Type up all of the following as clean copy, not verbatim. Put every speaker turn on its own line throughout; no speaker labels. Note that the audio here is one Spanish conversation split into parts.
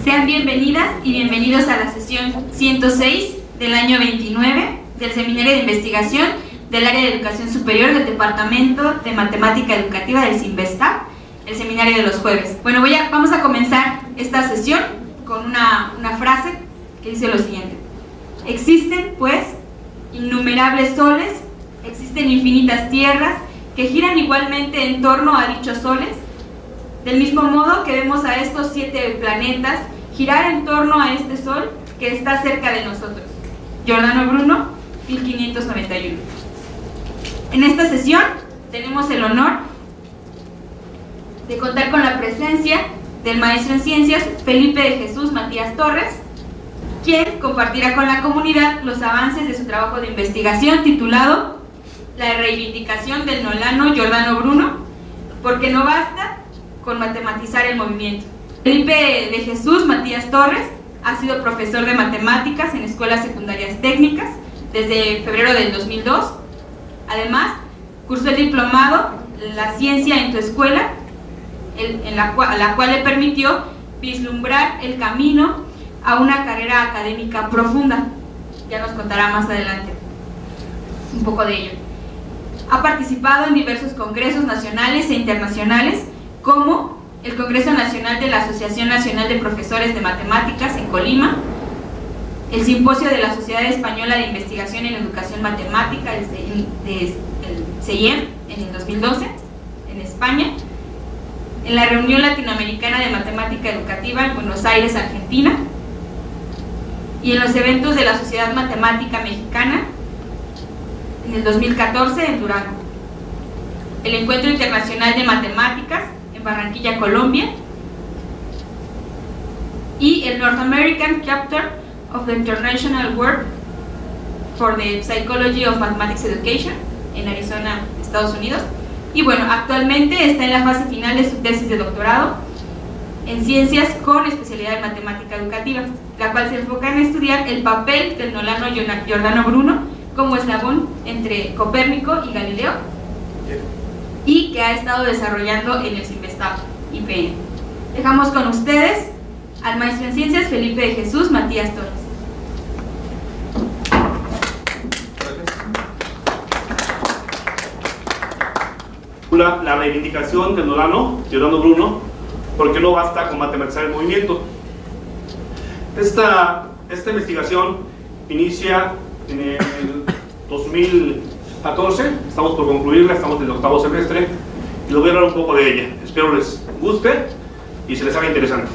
Sean bienvenidas y bienvenidos a la sesión 106 del año 29 del Seminario de Investigación del Área de Educación Superior del Departamento de Matemática Educativa del CINVESTAP, el seminario de los jueves. Bueno, vamos a comenzar esta sesión con una frase que dice lo siguiente: existen, pues, innumerables soles, existen infinitas tierras que giran igualmente en torno a dichos soles, del mismo modo que vemos a estos 7 planetas girar en torno a este sol que está cerca de nosotros. Giordano Bruno, 1591. En esta sesión tenemos el honor de contar con la presencia del maestro en ciencias Felipe de Jesús Matías Torres, quien compartirá con la comunidad los avances de su trabajo de investigación titulado La reivindicación del nolano Giordano Bruno, porque no basta con matematizar el movimiento. Felipe de Jesús Matías Torres ha sido profesor de matemáticas en escuelas secundarias técnicas desde febrero del 2002. Además, cursó el diplomado La ciencia en tu escuela, a la cual le permitió vislumbrar el camino a una carrera académica profunda. Ya nos contará más adelante un poco de ello. Ha participado en diversos congresos nacionales e internacionales, como el Congreso Nacional de la Asociación Nacional de Profesores de Matemáticas en Colima, el Simposio de la Sociedad Española de Investigación en Educación Matemática, el CEIEM, en el 2012, en España, en la Reunión Latinoamericana de Matemática Educativa en Buenos Aires, Argentina, y en los eventos de la Sociedad Matemática Mexicana en el 2014 en Durango, el Encuentro Internacional de Matemáticas en Barranquilla, Colombia, y el North American Chapter of the International Work for the Psychology of Mathematics Education en Arizona, Estados Unidos. Y bueno, actualmente está en la fase final de su tesis de doctorado en ciencias con especialidad en matemática educativa, la cual se enfoca en estudiar el papel del nolano Giordano Bruno como eslabón entre Copérnico y Galileo, y que ha estado desarrollando en el CINVESTAP IPN. Dejamos con ustedes al maestro en ciencias Felipe de Jesús Matías Torres.
La reivindicación del nolano Giordano Bruno, porque no basta con matematizar el movimiento. Esta investigación inicia en el 2014, estamos por concluirla, estamos en el 8º semestre, y les voy a hablar un poco de ella. Espero les guste y se les haga interesante.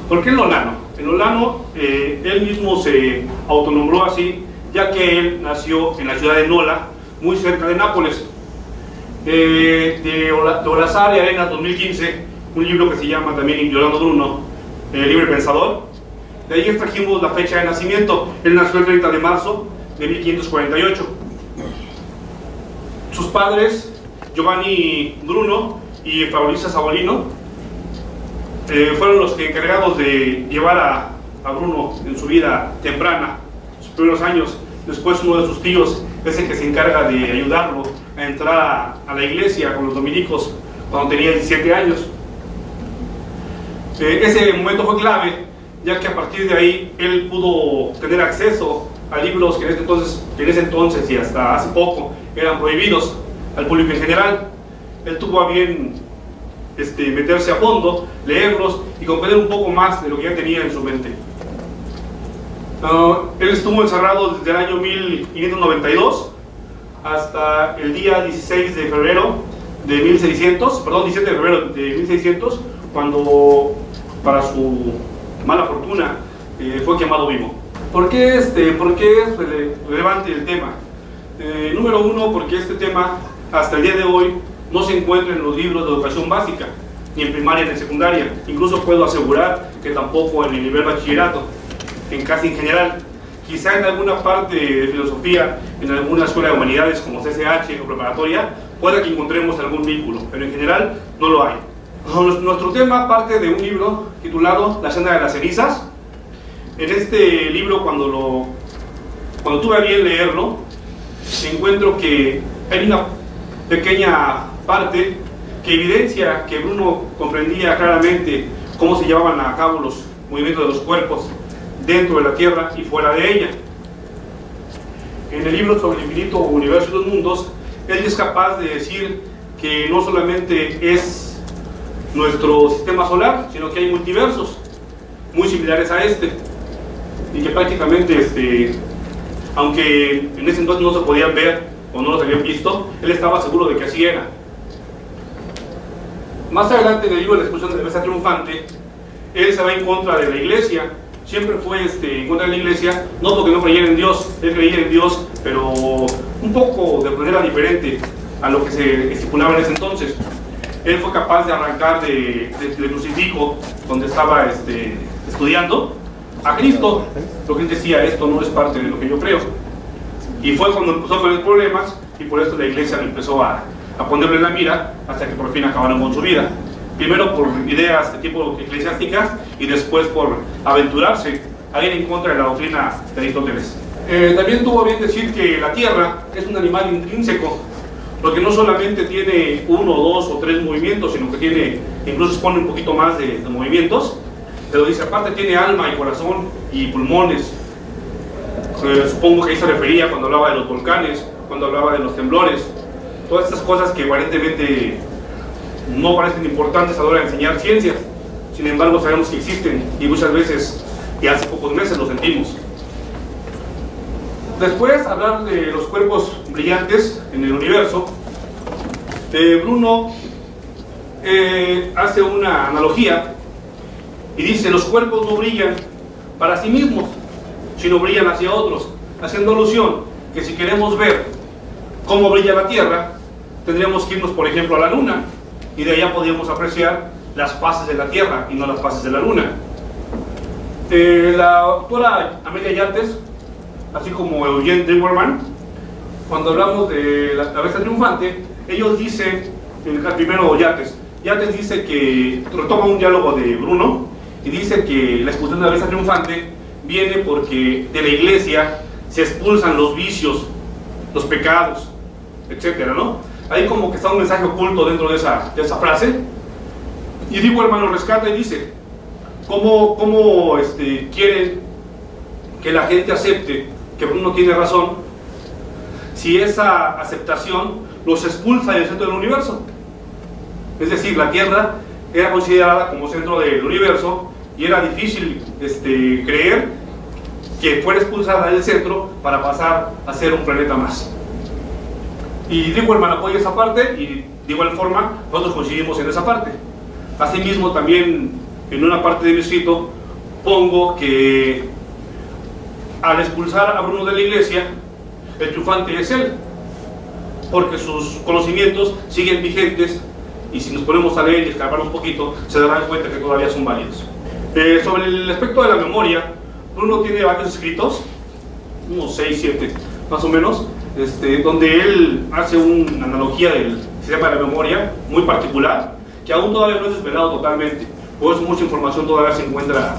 ¿Por qué el nolano? El nolano, él mismo se autonombró así, ya que él nació en la ciudad de Nola, muy cerca de Nápoles. De Olazar y Arenas, 2015, un libro que se llama también Giordano Bruno, Libre Pensador. De ahí extrajimos la fecha de nacimiento. Él nació el 30 de marzo de 1548. Sus padres, Giovanni Bruno y Fabricia Savolino, fueron los encargados de llevar a Bruno en su vida temprana, sus primeros años. Después uno de sus tíos es el que se encarga de ayudarlo a entrar a la iglesia con los dominicos cuando tenía 17 años. Ese momento fue clave, ya que a partir de ahí él pudo tener acceso a libros que en ese entonces y hasta hace poco eran prohibidos al público en general. Él tuvo a bien meterse a fondo, leerlos y comprender un poco más de lo que ya tenía en su mente. Él estuvo encerrado desde el año 1592 hasta el día 17 de febrero de 1600, cuando, para su mala fortuna, fue quemado vivo. ¿Por qué es relevante el tema? Número uno, porque este tema hasta el día de hoy no se encuentra en los libros de educación básica, ni en primaria ni en secundaria. Incluso puedo asegurar que tampoco en el nivel bachillerato, casi en general. Quizá en alguna parte de filosofía, en alguna escuela de humanidades como CCH o preparatoria, pueda que encontremos algún vínculo, pero en general no lo hay. Nuestro tema parte de un libro titulado La Senda de las Cenizas. En este libro, cuando tuve a bien leerlo, encuentro que hay una pequeña parte que evidencia que Bruno comprendía claramente cómo se llevaban a cabo los movimientos de los cuerpos dentro de la Tierra y fuera de ella. En el libro sobre el infinito universo y los mundos, él es capaz de decir que no solamente es nuestro sistema solar, sino que hay multiversos muy similares a este, y que prácticamente, aunque en ese entonces no se podían ver o no los habían visto, él estaba seguro de que así era. Más adelante en el libro de la discusión de la bestia triunfante, él se va en contra de la iglesia. Siempre fue en contra de la iglesia, no porque no creyera en Dios, él creía en Dios, pero un poco de manera diferente a lo que se estipulaba en ese entonces. Él fue capaz de arrancar del crucifijo donde estaba estudiando a Cristo, lo que él decía: esto no es parte de lo que yo creo. Y fue cuando empezó con los problemas, y por eso la iglesia lo empezó a ponerle en la mira, hasta que por fin acabaron con su vida. Primero por ideas de tipo eclesiásticas, y después por aventurarse a ir en contra de la doctrina de Aristóteles. También tuvo bien decir que la Tierra es un animal intrínseco, porque no solamente tiene 1, 2 o 3 movimientos, sino que tiene, incluso expone un poquito más de movimientos. Pero dice, aparte tiene alma y corazón y pulmones. Supongo que ahí se refería cuando hablaba de los volcanes, cuando hablaba de los temblores, todas estas cosas que aparentemente no parecen importantes a la hora de enseñar ciencias. Sin embargo, sabemos que existen, y muchas veces, y hace pocos meses, lo sentimos. Después, hablar de los cuerpos brillantes en el universo. Bruno hace una analogía y dice: los cuerpos no brillan para sí mismos, sino brillan hacia otros, haciendo alusión que si queremos ver cómo brilla la Tierra, tendríamos que irnos, por ejemplo, a la Luna, y de allá podríamos apreciar las fases de la Tierra y no las fases de la Luna. La autora Amelia Yates, así como Eugene Drewerman, cuando hablamos de la bestia triunfante, ellos dicen, primero Yates dice que retoma un diálogo de Bruno y dice que la expulsión de la bestia triunfante viene porque de la iglesia se expulsan los vicios, los pecados, etcétera, ¿no? Hay como que está un mensaje oculto dentro de esa frase, y Drewerman lo rescata y dice: ¿cómo quieren que la gente acepte que Bruno tiene razón si esa aceptación los expulsa del centro del universo? Es decir, la Tierra era considerada como centro del universo y era difícil creer que fuera expulsada del centro para pasar a ser un planeta más. Y Drewerman apoya esa parte, y de igual forma nosotros coincidimos en esa parte. Asimismo, también en una parte de mi escrito pongo que al expulsar a Bruno de la iglesia, el triunfante es él, porque sus conocimientos siguen vigentes, y si nos ponemos a leer y escarbar un poquito, se darán cuenta que todavía son válidos. Sobre el aspecto de la memoria, Bruno tiene varios escritos, unos 6, 7 más o menos, donde él hace una analogía del sistema de la memoria muy particular, que aún todavía no es desvelado totalmente. Por eso mucha información todavía se encuentra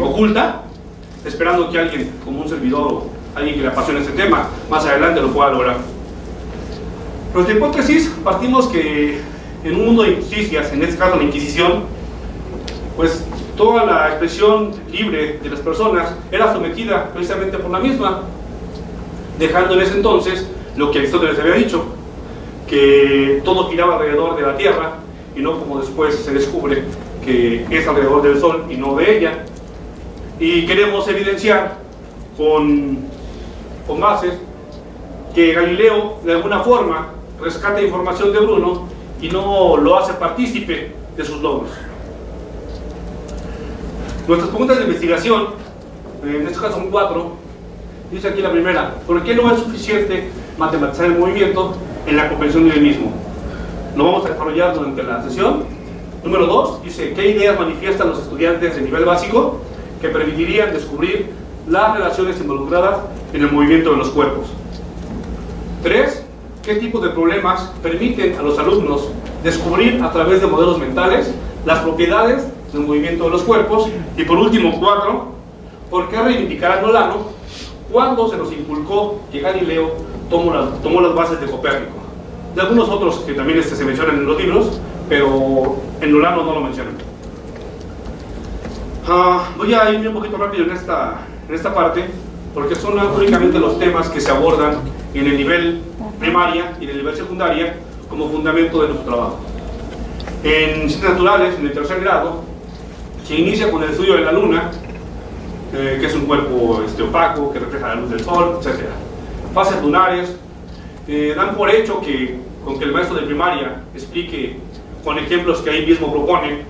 oculta, esperando que alguien, como un servidor o alguien que le apasione este tema, más adelante lo pueda lograr. Nuestra hipótesis, partimos que en un mundo de injusticias, en este caso la Inquisición, pues toda la expresión libre de las personas era sometida precisamente por la misma, dejando en ese entonces lo que Aristóteles había dicho, que todo giraba alrededor de la Tierra, y no como después se descubre que es alrededor del Sol y no de ella. Y queremos evidenciar con bases que Galileo de alguna forma rescata información de Bruno y no lo hace partícipe de sus logros. Nuestras preguntas de investigación, en este caso son 4. Dice aquí la primera: ¿por qué no es suficiente matematizar el movimiento en la comprensión del mismo? Lo vamos a desarrollar durante la sesión. Número 2, dice: ¿qué ideas manifiestan los estudiantes de nivel básico que permitirían descubrir las relaciones involucradas en el movimiento de los cuerpos? 3, ¿qué tipos de problemas permiten a los alumnos descubrir a través de modelos mentales las propiedades del movimiento de los cuerpos? Y por último, 4, ¿por qué reivindicar a Nolano cuando se nos inculcó que Galileo tomó las bases de Copérnico? De algunos otros que también se mencionan en los libros, pero en Nolano no lo mencionan. Voy a ir un poquito rápido en esta parte, porque son únicamente los temas que se abordan en el nivel primaria y en el nivel secundaria como fundamento de nuestro trabajo. En ciencias naturales, en el tercer grado, se inicia con el estudio de la luna, que es un cuerpo opaco, que refleja la luz del sol, etc. Fases lunares, dan por hecho que con que el maestro de primaria explique con ejemplos que ahí mismo propone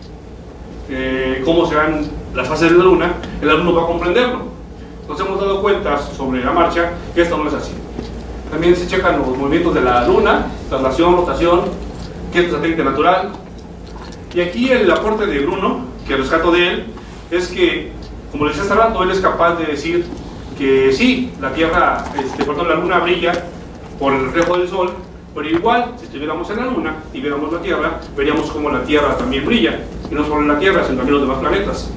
cómo se dan las fases de la luna, el alumno va a comprenderlo. Nos hemos dado cuenta sobre la marcha que esto no es así. También se checan los movimientos de la luna, traslación, rotación, que es un satélite natural. Y aquí el aporte de Bruno, que rescato de él, es que, como les decía hace rato, él es capaz de decir que sí, la Tierra, la luna brilla por el reflejo del sol, pero igual, si estuviéramos en la luna y viéramos la Tierra, veríamos cómo la Tierra también brilla, y no solo la Tierra, sino también los demás planetas,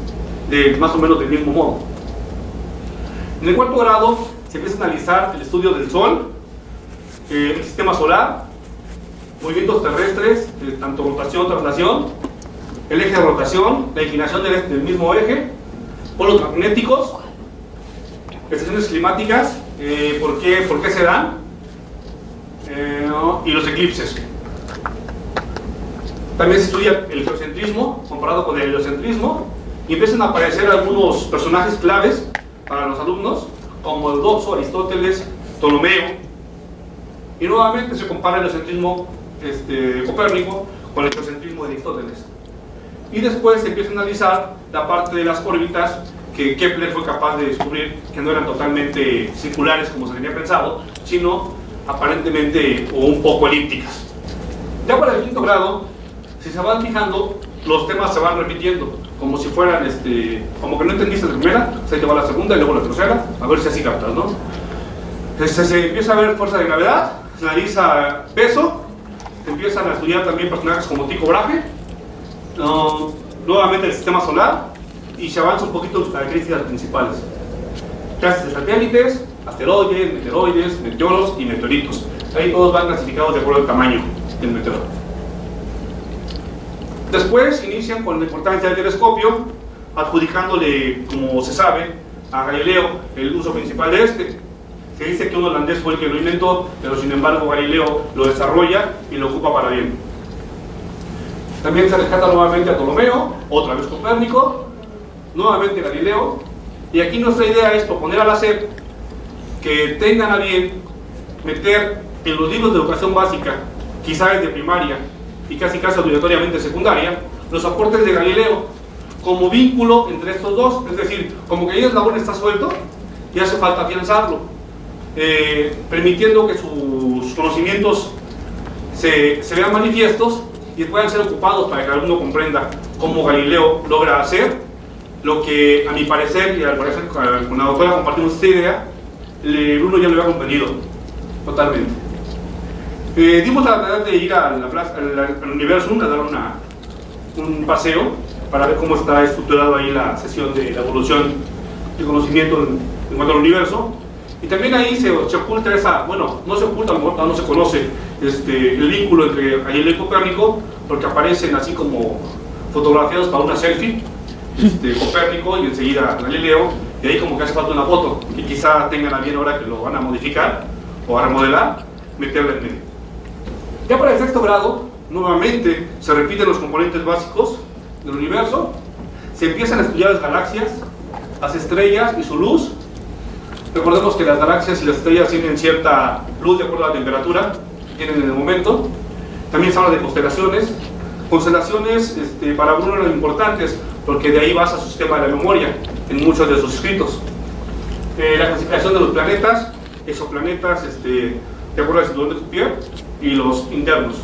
más o menos del mismo modo. En el cuarto grado se empieza a analizar el estudio del Sol, el sistema solar, movimientos terrestres, tanto rotación, traslación, el eje de rotación, la inclinación del mismo eje, polos magnéticos, estaciones climáticas, por qué se dan, y los eclipses. También se estudia el geocentrismo comparado con el heliocentrismo, y empiezan a aparecer algunos personajes claves para los alumnos, como Eudoxo, Aristóteles, Ptolomeo, y nuevamente se compara el heliocentrismo de Copérnico con el geocentrismo de Aristóteles. Y después se empieza a analizar la parte de las órbitas que Kepler fue capaz de descubrir, que no eran totalmente circulares como se tenía pensado, sino aparentemente o un poco elípticas. Ya para el quinto grado, si se van fijando, los temas se van repitiendo, como si fueran, como que no entendiste la primera, pues ahí te va la segunda y luego la tercera, a ver si así captas, ¿no? Se empieza a ver fuerza de gravedad, se analiza peso, se empiezan a estudiar también personajes como Tycho Brahe, nuevamente el sistema solar, y se avanza un poquito en sus características principales. Clases de satélites, asteroides, meteoroides, meteoros y meteoritos. Ahí todos van clasificados de acuerdo al tamaño del meteoro. Después inician con la importancia del telescopio, adjudicándole, como se sabe, a Galileo el uso principal de este. Se dice que un holandés fue el que lo inventó, pero sin embargo Galileo lo desarrolla y lo ocupa para bien. También se rescata nuevamente a Ptolomeo, otra vez Copérnico, nuevamente Galileo, y aquí nuestra idea es proponer al hacer que tengan a bien meter en los libros de educación básica, quizá desde primaria y casi obligatoriamente secundaria, los aportes de Galileo como vínculo entre estos dos, es decir, como que ahí el eslabón está suelto y hace falta afianzarlo, permitiendo que sus conocimientos se vean manifiestos y puedan ser ocupados para que el alumno comprenda cómo Galileo logra hacer lo que, a mi parecer, y al parecer con la doctora compartimos esta idea, Bruno ya lo había comprendido totalmente. Dimos la verdad de ir al universo, a dar un paseo para ver cómo está estructurado ahí la sesión de la evolución del conocimiento en cuanto al universo. Y también ahí se oculta esa, bueno, no se oculta, a lo mejor no se conoce el vínculo entre Galileo y Copérnico, porque aparecen así como fotografiados para una selfie, Copérnico y enseguida Galileo, y ahí como que hace falta una foto, que quizá tengan a bien ahora que lo van a modificar o a remodelar, meterla en medio. Ya para el sexto grado, nuevamente se repiten los componentes básicos del universo, se empiezan a estudiar las galaxias, las estrellas y su luz. Recordemos que las galaxias y las estrellas tienen cierta luz de acuerdo a la temperatura que tienen en el momento. También se habla de constelaciones. Constelaciones para Bruno eran importantes porque de ahí basa su sistema de la memoria en muchos de sus escritos. La clasificación de los planetas, exoplanetas, de acuerdo al cinturón de Cuvier, y los internos.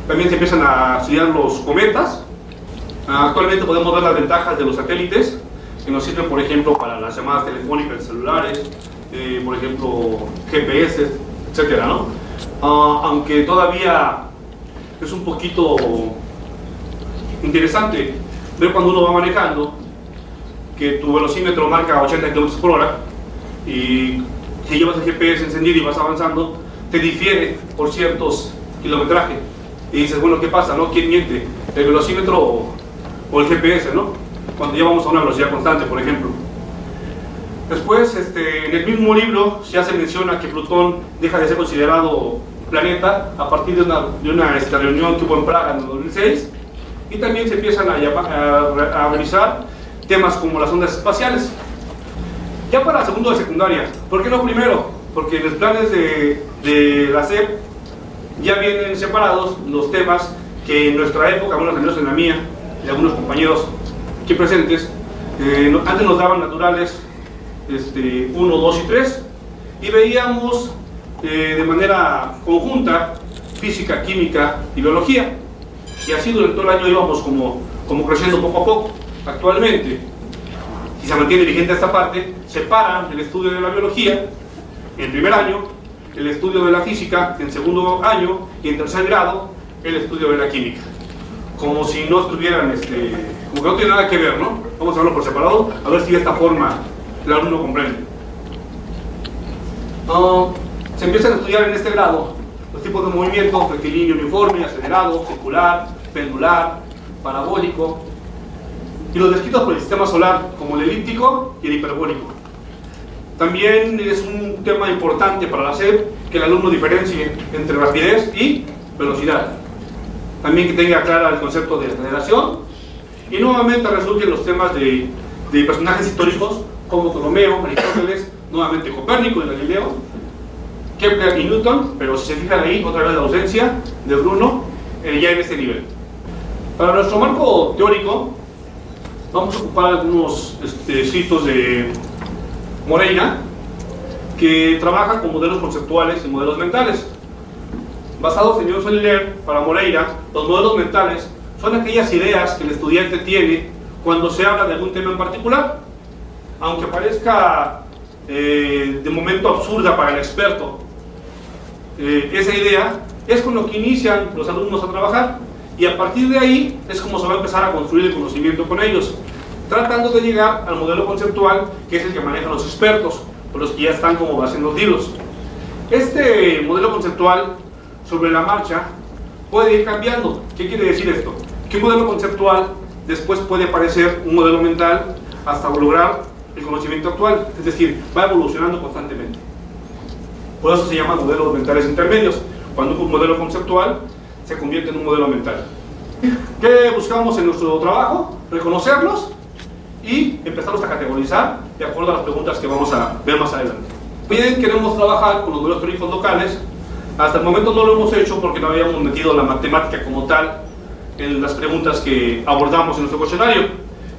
También se empiezan a estudiar los cometas. Actualmente podemos ver las ventajas de los satélites, que nos sirven, por ejemplo, para las llamadas telefónicas de celulares, por ejemplo, GPS, etcétera, ¿no? Aunque todavía es un poquito interesante ver cuando uno va manejando que tu velocímetro marca 80 km por hora y si llevas el GPS encendido y vas avanzando, te difiere por ciertos kilometrajes. Y dices, bueno, ¿qué pasa, no? ¿Quién miente? ¿El velocímetro o el GPS, no? cuando ya vamos a una velocidad constante, por ejemplo. Después, en el mismo libro ya se menciona que Plutón deja de ser considerado planeta a partir de una reunión que hubo en Praga en el 2006, y también se empiezan a revisar temas como las ondas espaciales. Ya para segundo de secundaria, ¿por qué no primero? Porque en los planes de la SEP ya vienen separados los temas que en nuestra época, bueno, al menos en la mía y algunos compañeros aquí presentes, antes nos daban naturales 1, 2 y 3, y veíamos de manera conjunta física, química y biología, y así durante todo el año íbamos como creciendo poco a poco. Actualmente, si se mantiene vigente esta parte, separan el estudio de la biología en primer año, el estudio de la física en segundo año, y en tercer grado el estudio de la química, como si no estuvieran, como que no tiene nada que ver, ¿no? Vamos a verlo por separado, a ver si de esta forma el alumno comprende. Se empiezan a estudiar en este grado los tipos de movimiento: rectilíneo, uniforme, acelerado, circular, pendular, parabólico, y los descritos por el sistema solar, como el elíptico y el hiperbólico. También es un tema importante para la SEP que el alumno diferencie entre rapidez y velocidad. También que tenga clara el concepto de aceleración, y nuevamente resurgen los temas de personajes históricos como Ptolomeo, Aristóteles, nuevamente Copérnico y Galileo, Kepler y Newton, pero si se fijan ahí, otra vez la ausencia de Bruno, ya en este nivel. Para nuestro marco teórico, vamos a ocupar algunos citos de Moreira, que trabaja con modelos conceptuales y modelos mentales. Basados en Johnson y Lehr, para Moreira, los modelos mentales son aquellas ideas que el estudiante tiene cuando se habla de algún tema en particular, aunque parezca de momento absurda para el experto. Esa idea es con lo que inician los alumnos a trabajar, y a partir de ahí es como se va a empezar a construir el conocimiento con ellos, tratando de llegar al modelo conceptual, que es el que manejan los expertos, o los que ya están como base en los libros. Este modelo conceptual, sobre la marcha, puede ir cambiando. ¿Qué quiere decir esto? Que un modelo conceptual después puede parecer un modelo mental hasta lograr el conocimiento actual, es decir, va evolucionando constantemente. Por eso se llaman modelos mentales intermedios, cuando un modelo conceptual se convierte en un modelo mental. ¿Qué buscamos en nuestro trabajo? Reconocerlos y empezarlos a categorizar de acuerdo a las preguntas que vamos a ver más adelante. Bien, queremos trabajar con los modelos teóricos locales. Hasta el momento no lo hemos hecho porque no habíamos metido la matemática como tal en las preguntas que abordamos en nuestro cuestionario.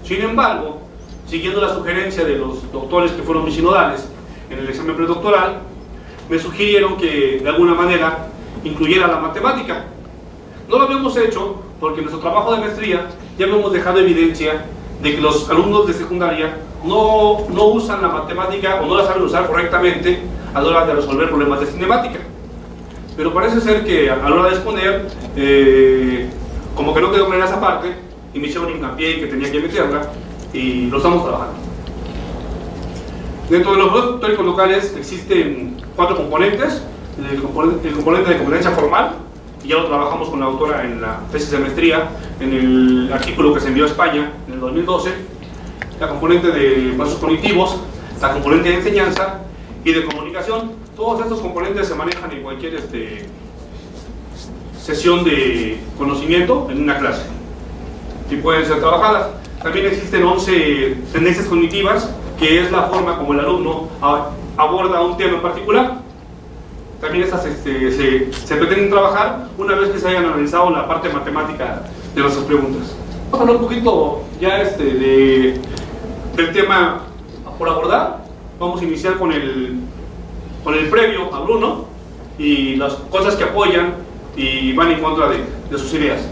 Sin embargo, siguiendo la sugerencia de los doctores que fueron mis sinodales en el examen predoctoral, me sugirieron que de alguna manera incluyera la matemática. No lo habíamos hecho porque en nuestro trabajo de maestría ya habíamos dejado evidencia de que los alumnos de secundaria no usan la matemática o no la saben usar correctamente a la hora de resolver problemas de cinemática. Pero parece ser que a la hora de exponer, como que no quedó clara esa parte, y me hicieron hincapié en que tenía que meterla, y lo estamos trabajando. Dentro de los modelos teóricos locales existen 4 componentes. El componente de competencia formal, y ya lo trabajamos con la autora en la tesis de maestría, en el artículo que se envió a España en el 2012. La componente de procesos cognitivos, la componente de enseñanza y de comunicación. Todos estos componentes se manejan en cualquier sesión de conocimiento en una clase y pueden ser trabajadas. También existen 11 tendencias cognitivas, que es la forma como el alumno aborda un tema en particular. También estas se pretenden trabajar una vez que se hayan analizado la parte matemática de nuestras preguntas. Vamos a hablar un poquito ya del tema por abordar. Vamos a iniciar con el previo a Bruno y las cosas que apoyan y van en contra de sus ideas.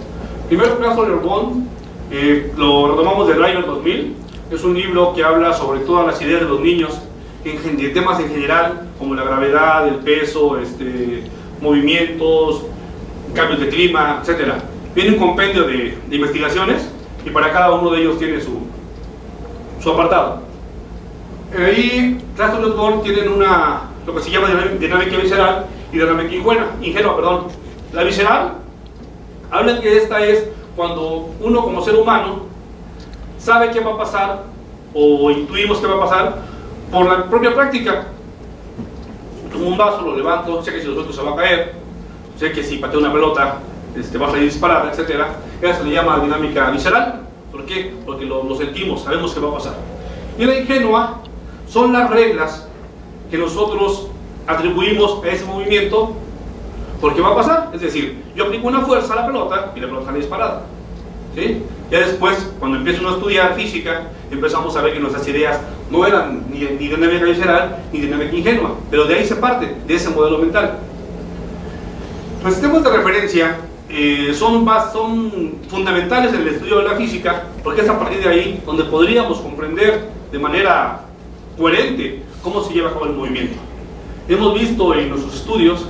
Primero, Clausen-Lerbon, lo retomamos de Driver 2000. Es un libro que habla sobre todas las ideas de los niños de temas en general, como la gravedad, el peso, movimientos, cambios de clima, etc. Viene un compendio de investigaciones y para cada uno de ellos tiene su apartado. Ahí, Clausen-Lerbon tienen lo que se llama dinámica visceral y dinámica ingenua. La visceral habla que esta es cuando uno como ser humano sabe qué va a pasar, o intuimos qué va a pasar, por la propia práctica. Tomo un vaso, lo levanto, sé que si lo suelto se va a caer, sé que si pateo una pelota va a salir disparada, etc. Esa se le llama dinámica visceral. ¿Por qué? Porque lo sentimos, sabemos qué va a pasar. Y la ingenua son las reglas que nosotros atribuimos a ese movimiento porque va a pasar. Es decir, yo aplico una fuerza a la pelota y la pelota sale disparada, ¿sí? Ya después, cuando empieza uno a estudiar física, empezamos a ver que nuestras ideas no eran ni dinámica visceral ni dinámica ingenua, pero de ahí se parte, de ese modelo mental. Los sistemas de referencia son fundamentales en el estudio de la física, porque es a partir de ahí donde podríamos comprender de manera coherente cómo se lleva a cabo el movimiento. Hemos visto en nuestros estudios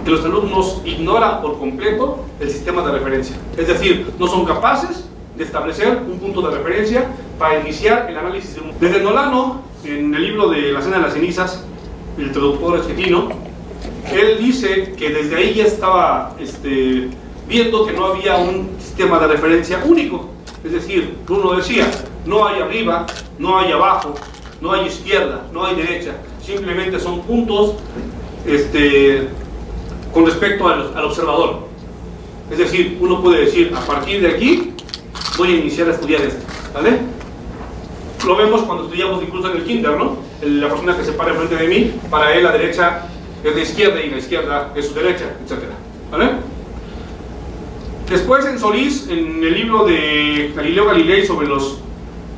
que los alumnos ignoran por completo el sistema de referencia, es decir, no son capaces de establecer un punto de referencia para iniciar el análisis de un... Desde Nolano, en el libro de La Cena de las Cenizas, el traductor argentino, él dice que desde ahí ya estaba viendo que no había un sistema de referencia único. Es decir, Bruno decía, no hay arriba, no hay abajo, no hay izquierda, no hay derecha, simplemente son puntos con respecto al observador. Es decir, uno puede decir, a partir de aquí voy a iniciar a estudiar esto, ¿vale? Lo vemos cuando estudiamos incluso en el kinder, ¿no? La persona que se para enfrente de mí, para él la derecha es de izquierda y la izquierda es su derecha, etc. ¿Vale? Después en Solís, en el libro de Galileo Galilei sobre los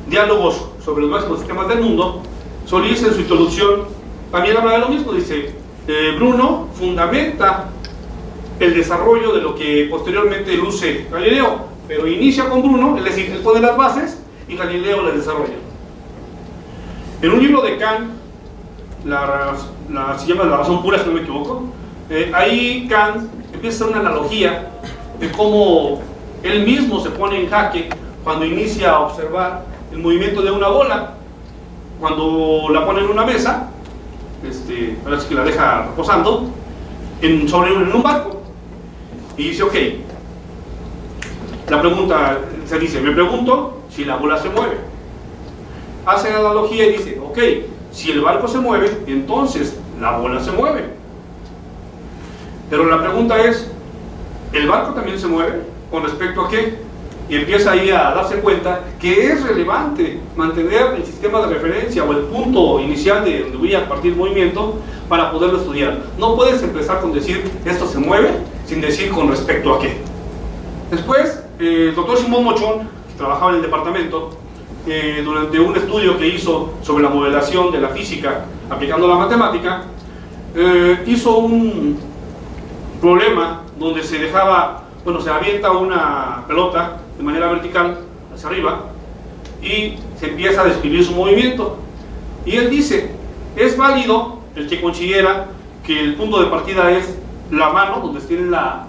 diálogos sobre los máximos sistemas del mundo, Solís en su introducción también habla de lo mismo. Dice, Bruno fundamenta el desarrollo de lo que posteriormente luce Galileo, pero inicia con Bruno, es decir, él pone las bases y Galileo las desarrolla. En un libro de Kant, se llama La razón pura, si no me equivoco, ahí Kant empieza a hacer una analogía de cómo él mismo se pone en jaque cuando inicia a observar el movimiento de una bola. Cuando la pone en una mesa, ahora sí que la deja reposando en un barco, y dice, ok, la pregunta se dice, me pregunto si la bola se mueve. Hace la analogía y dice, ok, si el barco se mueve, entonces la bola se mueve. Pero la pregunta es, ¿el barco también se mueve? ¿Con respecto a qué? Y empieza ahí a darse cuenta que es relevante mantener el sistema de referencia o el punto inicial de donde voy a partir el movimiento para poderlo estudiar. No puedes empezar con decir esto se mueve sin decir con respecto a qué. Después, el doctor Simón Mochón, que trabajaba en el departamento, durante un estudio que hizo sobre la modelación de la física aplicando la matemática, hizo un problema donde se avienta una pelota de manera vertical hacia arriba y se empieza a describir su movimiento. Y él dice, es válido el que considera que el punto de partida es la mano donde tiene la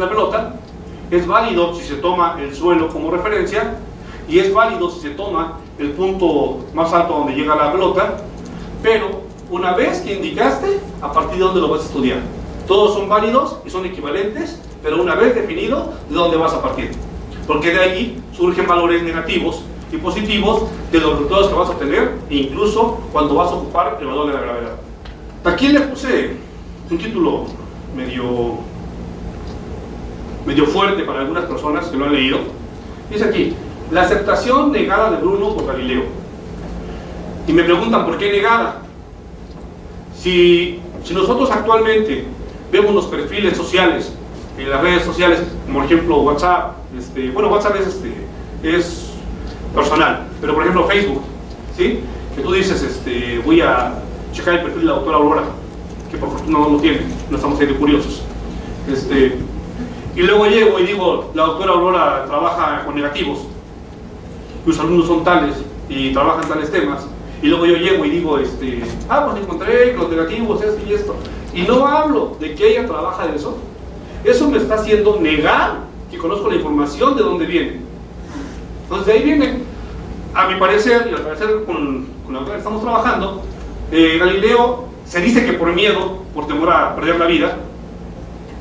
pelota, es válido si se toma el suelo como referencia, y es válido si se toma el punto más alto donde llega la pelota, pero una vez que indicaste, a partir de dónde lo vas a estudiar. Todos son válidos y son equivalentes, pero una vez definido, de dónde vas a partir. Porque de allí surgen valores negativos y positivos de los resultados que vas a obtener, e incluso cuando vas a ocupar el valor de la gravedad. Aquí le puse un título medio fuerte para algunas personas que lo han leído. Dice aquí, la aceptación negada de Bruno por Galileo. Y me preguntan, ¿por qué negada? Si nosotros actualmente vemos los perfiles sociales en las redes sociales, como por ejemplo WhatsApp, WhatsApp es personal, pero por ejemplo Facebook, ¿sí? Que tú dices, voy a checar el perfil de la doctora Aurora, que por fortuna no lo tiene, no estamos ahí de curiosos, y luego llego y digo, la doctora Aurora trabaja con negativos, los alumnos son tales y trabajan tales temas, y luego yo llego y digo, pues encontré los negativos, esto y esto, y no hablo de que ella trabaja de eso. Eso me está haciendo negar que conozco la información de dónde viene. Entonces de ahí viene, a mi parecer, y al parecer con la que estamos trabajando, Galileo se dice que por miedo, por temor a perder la vida,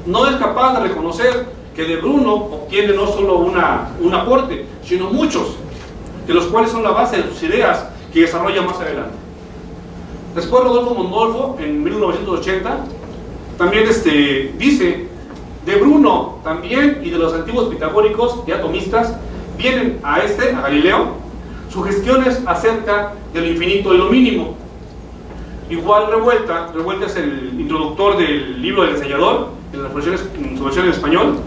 no es capaz de reconocer que de Bruno obtiene no solo un aporte, sino muchos. que los cuales son la base de sus ideas que desarrolla más adelante. Después Rodolfo Mondolfo, en 1980, también dice, de Bruno también y de los antiguos pitagóricos y atomistas, vienen a Galileo, sugestiones acerca de lo infinito y lo mínimo. Igual Revuelta es el introductor del libro del Enseñador, en su versión en español,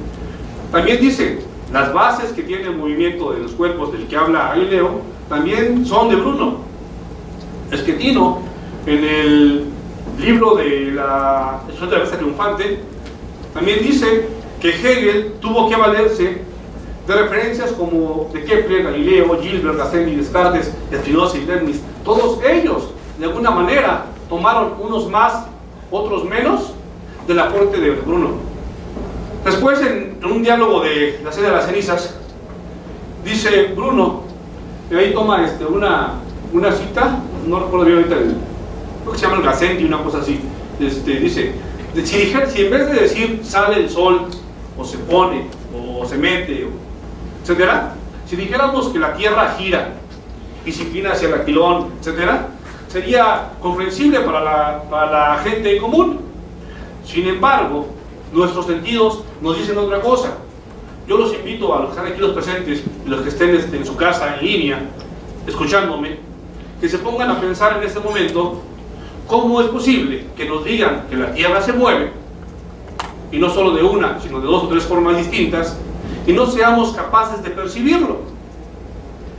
también dice, las bases que tiene el movimiento de los cuerpos del que habla Galileo, también son de Bruno. Schettino, en el libro de la Bestia Triunfante, también dice que Hegel tuvo que valerse de referencias como de Kepler, Galileo, Gilbert, Gassendi, Descartes, Spinoza y Leibniz. Todos ellos, de alguna manera, tomaron unos más, otros menos, del aporte de Bruno. Después, en un diálogo de La Sede de las Cenizas, dice Bruno, y ahí toma una cita, no recuerdo bien ahorita, creo que se llama el Gassendi, una cosa así, dice, si en vez de decir sale el sol, o se pone, o se mete, etcétera, si dijéramos que la Tierra gira y se inclina hacia el aquilón, etcétera, sería comprensible para la gente común. Sin embargo, nuestros sentidos nos dicen otra cosa. Yo los invito a los que están aquí los presentes y los que estén en su casa en línea escuchándome, que se pongan a pensar en este momento cómo es posible que nos digan que la Tierra se mueve, y no solo de una, sino de dos o tres formas distintas, y no seamos capaces de percibirlo.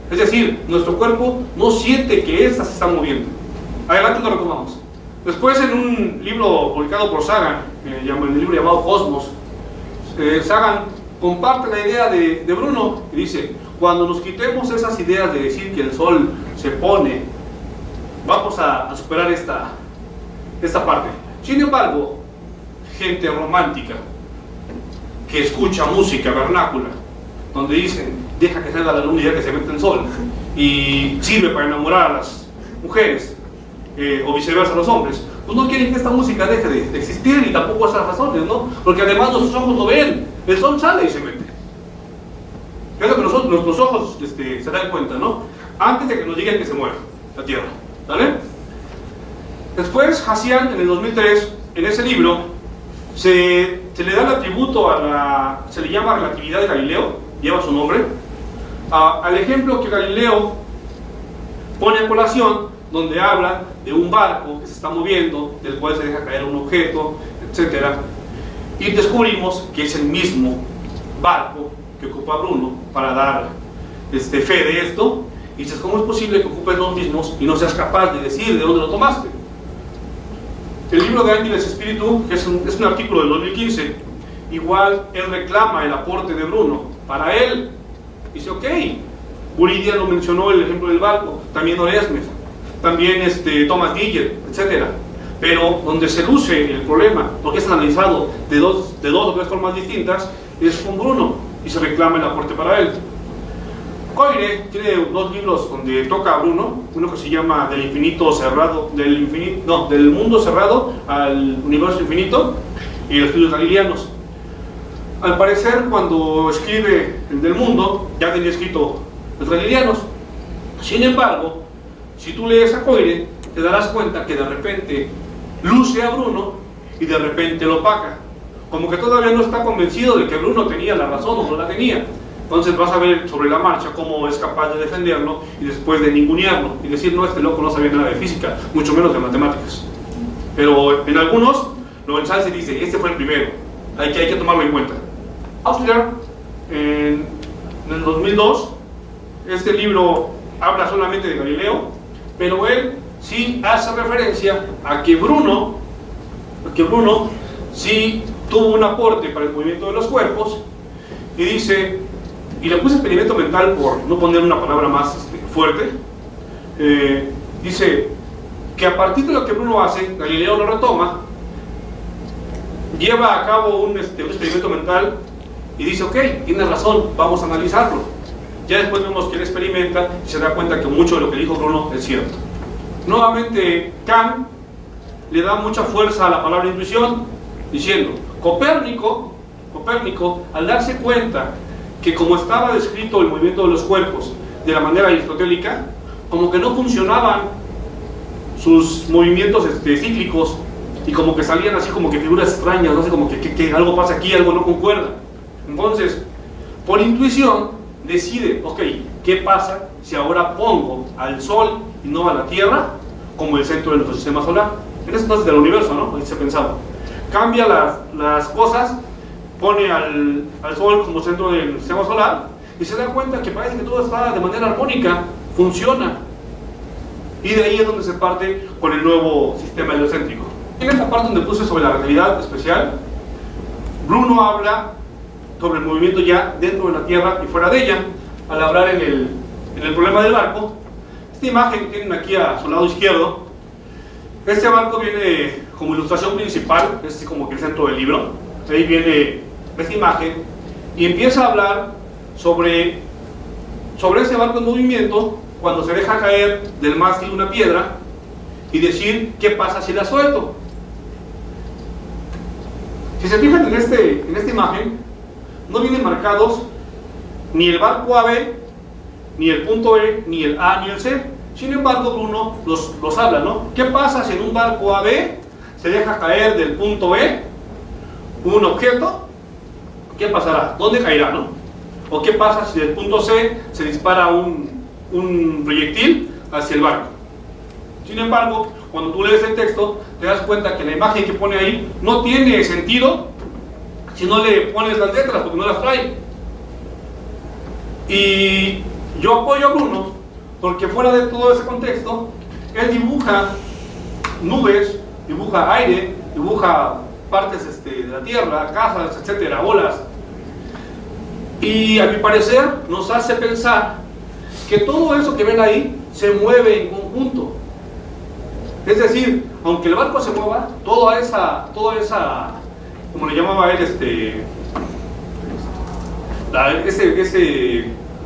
Es decir, nuestro cuerpo no siente que ésta se está moviendo. Adelante lo retomamos. Después, en un libro publicado por Sagan, el libro llamado Cosmos, Sagan comparte la idea de Bruno y dice, cuando nos quitemos esas ideas de decir que el sol se pone, vamos a superar esta parte. Sin embargo, gente romántica que escucha música vernácula, donde dicen, deja que salga la luna y ya que se mete el sol, y sirve para enamorar a las mujeres, o viceversa a los hombres, pues no quieren que esta música deje de existir, y tampoco esas razones, ¿no? Porque además nuestros ojos lo ven, el sol sale y se mete. Es lo que nuestros ojos se dan cuenta, ¿no? Antes de que nos digan que se mueve la Tierra, ¿vale? Después, Hassian, en el 2003, en ese libro, se le da el atributo se le llama relatividad de Galileo, lleva su nombre, al ejemplo que Galileo pone a colación, donde habla de un barco que se está moviendo, del cual se deja caer un objeto, etc. Y descubrimos que es el mismo barco que ocupa Bruno para dar fe de esto. Y dices, ¿cómo es posible que ocupes los mismos y no seas capaz de decir de dónde lo tomaste? El libro de Ángeles Espíritu, que es un artículo del 2015, igual él reclama el aporte de Bruno. Para él, dice, ok, Buridia lo mencionó el ejemplo del barco, también Oresmes, también Thomas Diller, etc. Pero donde se luce el problema, porque es analizado de dos o tres formas distintas, es con Bruno, y se reclama el aporte para él. Coire tiene dos libros donde toca a Bruno, uno que se llama Del mundo cerrado al universo infinito, y los estudios galileanos. Al parecer, cuando escribe el del mundo, ya tenía escrito los galileanos. Sin embargo, si tú lees a Coire, te darás cuenta que de repente luce a Bruno y de repente lo opaca, como que todavía no está convencido de que Bruno tenía la razón o no la tenía. Entonces vas a ver sobre la marcha cómo es capaz de defenderlo y después de ningunearlo y decir, no, este loco no sabía nada de física, mucho menos de matemáticas. Pero en algunos lo ensalza y dice, este fue el primero, hay que tomarlo en cuenta. Ausler, en el 2002, este libro habla solamente de Galileo, pero él sí hace referencia a que Bruno sí tuvo un aporte para el movimiento de los cuerpos, y dice, y le puse experimento mental por no poner una palabra más fuerte, dice que a partir de lo que Bruno hace, Galileo lo retoma, lleva a cabo un experimento mental y dice, ok, tienes razón, vamos a analizarlo. Ya después vemos que él experimenta y se da cuenta que mucho de lo que dijo Bruno es cierto. Nuevamente, Kant le da mucha fuerza a la palabra intuición, diciendo, Copérnico, al darse cuenta que como estaba descrito el movimiento de los cuerpos, de la manera aristotélica, como que no funcionaban sus movimientos cíclicos, y como que salían así como que figuras extrañas, no sé, como que algo pasa aquí, algo no concuerda. Entonces, por intuición, decide, ok, ¿qué pasa si ahora pongo al Sol y no a la Tierra como el centro de nuestro sistema solar? En ese entonces del universo, ¿no? Ahí se pensaba. Cambia las cosas, pone al Sol como centro del sistema solar y se da cuenta que parece que todo está de manera armónica, funciona. Y de ahí es donde se parte con el nuevo sistema heliocéntrico. En esta parte donde puse sobre la relatividad especial, Bruno habla sobre el movimiento ya dentro de la Tierra y fuera de ella, al hablar en el problema del barco. Esta imagen que tienen aquí a su lado izquierdo, este barco viene como ilustración principal, es como que el centro del libro. Ahí viene esta imagen y empieza a hablar sobre ese barco en movimiento cuando se deja caer del mástil una piedra y decir qué pasa si la suelto. Si se fijan en esta imagen, no vienen marcados ni el barco AB, ni el punto E, ni el A, ni el C. Sin embargo, Bruno los habla, ¿no? ¿Qué pasa si en un barco AB se deja caer del punto E un objeto? ¿Qué pasará? ¿Dónde caerá, no? ¿O qué pasa si del punto C se dispara un proyectil hacia el barco? Sin embargo, cuando tú lees el texto, te das cuenta que la imagen que pone ahí no tiene sentido si no le pones las letras, porque no las trae. Y yo apoyo a Bruno, porque fuera de todo ese contexto, él dibuja nubes, dibuja aire, dibuja partes de la tierra, casas, etcétera, olas. Y a mi parecer nos hace pensar que todo eso que ven ahí se mueve en conjunto. Es decir, aunque el barco se mueva, toda esa, como le llamaba él,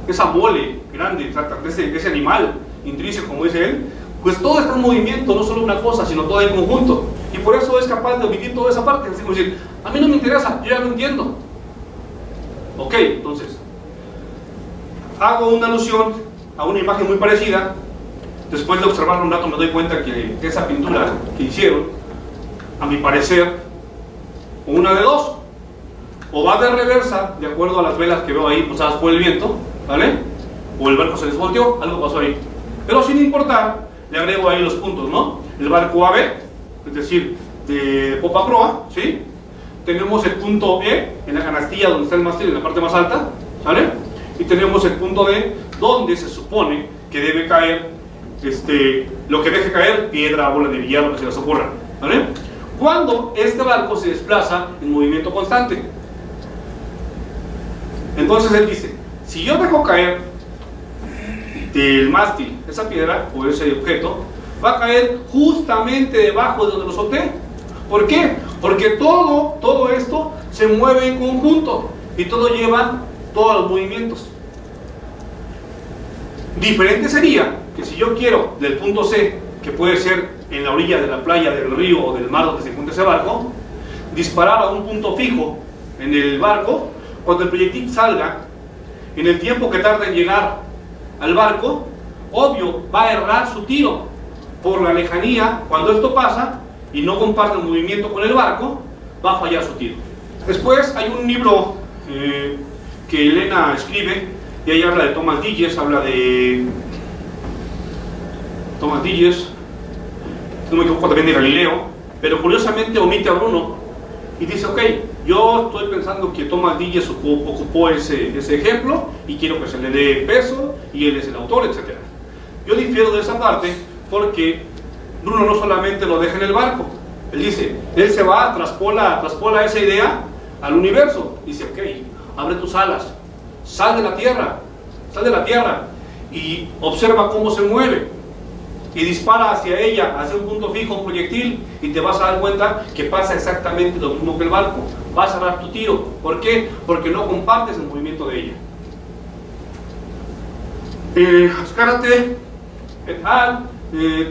esa mole grande, ese animal intrínseco, como dice él, pues todo está en movimiento, no solo una cosa, sino todo en conjunto. Y por eso es capaz de omitir toda esa parte. Es decir, a mí no me interesa, yo ya lo entiendo. Ok, entonces, hago una alusión a una imagen muy parecida. Después de observarlo un rato me doy cuenta que esa pintura que hicieron, a mi parecer, una de dos, o va de reversa, de acuerdo a las velas que veo ahí impulsadas por el viento, ¿vale? O el barco se desvolteó, algo pasó ahí. Pero sin importar, le agrego ahí los puntos, ¿no? El barco AB, es decir, de popa a proa, ¿sí? Tenemos el punto E en la canastilla donde está el mástil, en la parte más alta, ¿vale? Y tenemos el punto D donde se supone que debe caer lo que deje caer, piedra, bola de billar, lo que se les ocurra, ¿vale? Cuando este barco se desplaza en movimiento constante. Entonces él dice, si yo dejo caer del mástil esa piedra o ese objeto, va a caer justamente debajo de donde lo solté. ¿Por qué? Porque todo esto se mueve en conjunto y todo lleva todos los movimientos. Diferente sería que si yo quiero del punto C, que puede ser en la orilla de la playa, del río o del mar donde se encuentra ese barco, disparar a un punto fijo en el barco. Cuando el proyectil salga, en el tiempo que tarda en llegar al barco, obvio, va a errar su tiro por la lejanía. Cuando esto pasa y no comparte el movimiento con el barco, va a fallar su tiro. Después hay un libro que Elena escribe, y ahí habla de Thomas Digges, no me equivoco, también de Galileo, pero curiosamente omite a Bruno y dice, ok, yo estoy pensando que Thomas Digges ocupó ese ejemplo y quiero que se le dé peso y él es el autor, etc. Yo difiero de esa parte porque Bruno no solamente lo deja en el barco, él dice, él se va, traspola esa idea al universo, dice, ok, abre tus alas, sal de la tierra y observa cómo se mueve y dispara hacia ella, hacia un punto fijo, un proyectil, y te vas a dar cuenta que pasa exactamente lo mismo que el barco. Vas a cerrar tu tiro. ¿Por qué? Porque no compartes el movimiento de ella. Azcárate et al.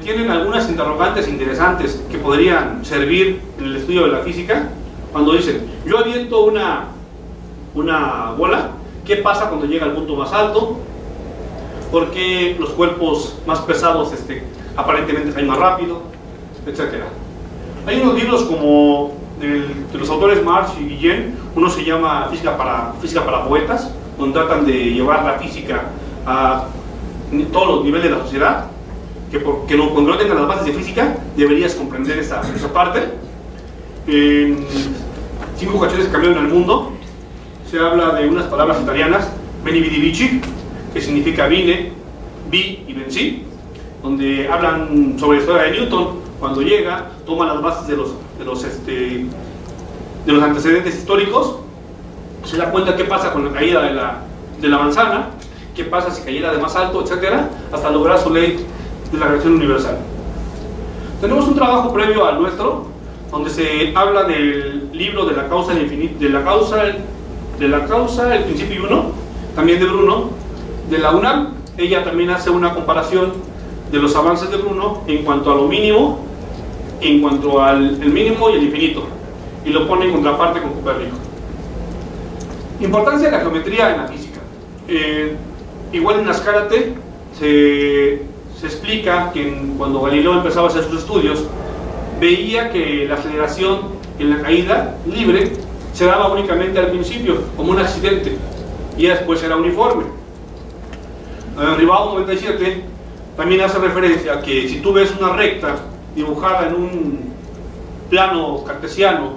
Tienen algunas interrogantes interesantes que podrían servir en el estudio de la física. Cuando dicen, yo aviento una bola, ¿qué pasa cuando llega al punto más alto? por qué los cuerpos más pesados aparentemente caen más rápido, etc. Hay unos libros como de los autores Marx y Guillén, uno se llama Física para Poetas, donde tratan de llevar la física a todos los niveles de la sociedad, que cuando no tengas las bases de física deberías comprender esa parte. En 5 ocasiones que cambiaron el mundo se habla de unas palabras italianas, veni vidi vici, que significa vine, vi y vencí, donde hablan sobre la historia de Newton. Cuando llega, toma las bases de los antecedentes históricos, se da cuenta qué pasa con la caída de la manzana, qué pasa si cayera de más alto, etcétera, hasta lograr su ley de la gravitación universal. Tenemos un trabajo previo al nuestro, donde se habla del libro de la causa, el principio y uno, también de Bruno, de la UNAM. Ella también hace una comparación de los avances de Bruno en cuanto a lo mínimo, en cuanto al mínimo y el infinito, y lo pone en contraparte con Copérnico. Importancia de la geometría en la física. Igual en Azcárate se explica que cuando Galileo empezaba a hacer sus estudios, veía que la aceleración en la caída libre se daba únicamente al principio, como un accidente, y después era uniforme. Ribao 97 también hace referencia a que si tú ves una recta dibujada en un plano cartesiano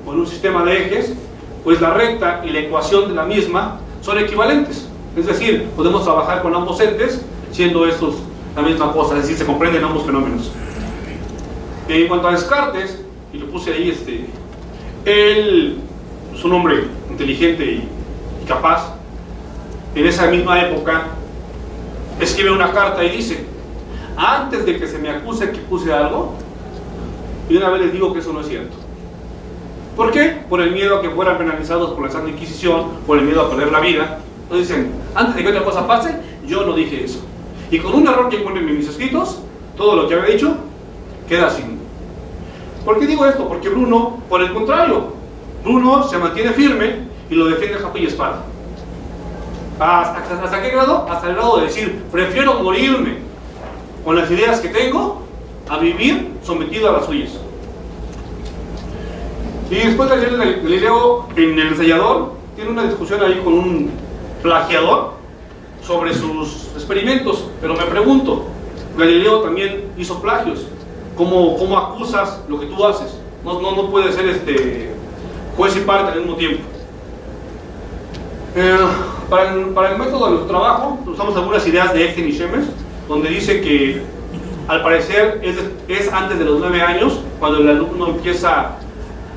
o en un sistema de ejes, pues la recta y la ecuación de la misma son equivalentes. Es decir, podemos trabajar con ambos entes siendo estos la misma cosa, es decir, se comprenden ambos fenómenos. En cuanto a Descartes, y lo puse ahí, él es un hombre inteligente y capaz. En esa misma época escribe una carta y dice: antes de que se me acuse que puse algo, y una vez les digo que eso no es cierto. ¿Por qué? Por el miedo a que fueran penalizados por la Santa Inquisición, por el miedo a perder la vida. Entonces dicen, antes de que otra cosa pase, yo no dije eso. Y con un error que encuentren en mis escritos, todo lo que había dicho queda sin. ¿Por qué digo esto? Porque Bruno, por el contrario, Bruno se mantiene firme y lo defiende a capa y espada. ¿Hasta qué grado? Hasta el grado de decir, prefiero morirme con las ideas que tengo a vivir sometido a las suyas. Y después Galileo, en el ensayador, tiene una discusión ahí con un plagiador sobre sus experimentos, pero me pregunto, Galileo también hizo plagios. ¿Cómo acusas lo que tú haces? No puede ser juez y parte al mismo tiempo. Para el método de nuestro trabajo usamos algunas ideas de Einstein y Shemes, donde dice que al parecer es antes de los 9 años cuando el alumno empieza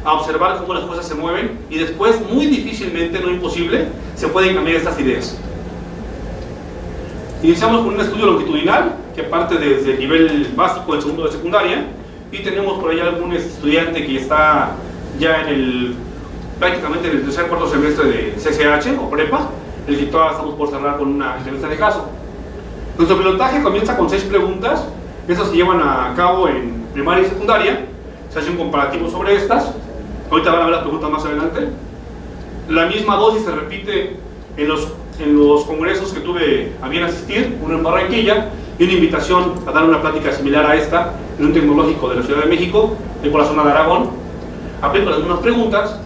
a observar cómo las cosas se mueven, y después muy difícilmente, no imposible, se pueden cambiar estas ideas. Iniciamos con un estudio longitudinal que parte desde el nivel básico del segundo de secundaria, y tenemos por ahí algún estudiante que está ya prácticamente en el tercer cuarto semestre de CCH o prepa, el que todavía estamos por cerrar con una entrevista de caso. Nuestro pilotaje comienza con 6 preguntas, estas se llevan a cabo en primaria y secundaria, se hace un comparativo sobre estas, ahorita van a ver las preguntas más adelante. La misma dosis se repite en los congresos que tuve a bien asistir, uno en Barranquilla y una invitación a dar una plática similar a esta en un tecnológico de la Ciudad de México, por la zona de Aragón. Aplico las mismas preguntas,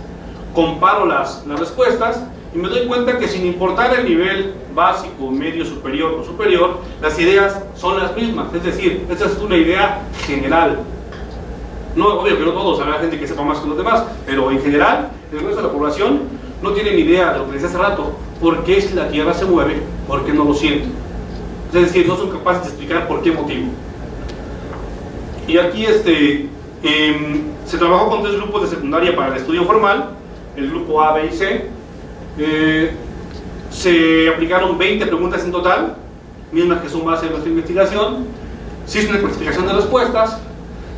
comparo las respuestas y me doy cuenta que sin importar el nivel básico, medio, superior o superior, las ideas son las mismas. Es decir, esta es una idea general. No, obvio que no todos, habrá gente que sepa más que los demás, pero en general, el resto de la población no tiene ni idea de lo que les decía hace rato. ¿Por qué si la Tierra se mueve? ¿Por qué no lo sienten? Es decir, no son capaces de explicar por qué motivo. Y aquí se trabajó con 3 grupos de secundaria para el estudio formal, el grupo A, B y C. Se aplicaron 20 preguntas en total, mismas que son base de nuestra investigación. Se hizo una clasificación de respuestas,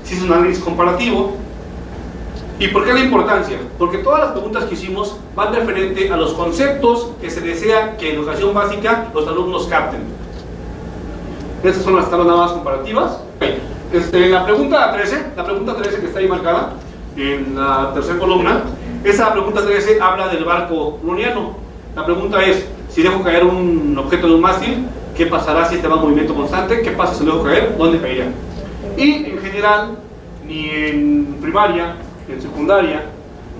se hizo un análisis comparativo. ¿Y por qué la importancia? Porque todas las preguntas que hicimos van referente a los conceptos que se desea que en educación básica los alumnos capten. Estas son las tablas nada más comparativas. La pregunta 13 que está ahí marcada en la tercera columna, esa pregunta 13 habla del barco browniano. La pregunta es, si dejo caer un objeto de un mástil, ¿Qué pasará si este va en movimiento constante? ¿Qué pasa si lo dejo caer? ¿Dónde caería? Y en general, ni en primaria, ni en secundaria,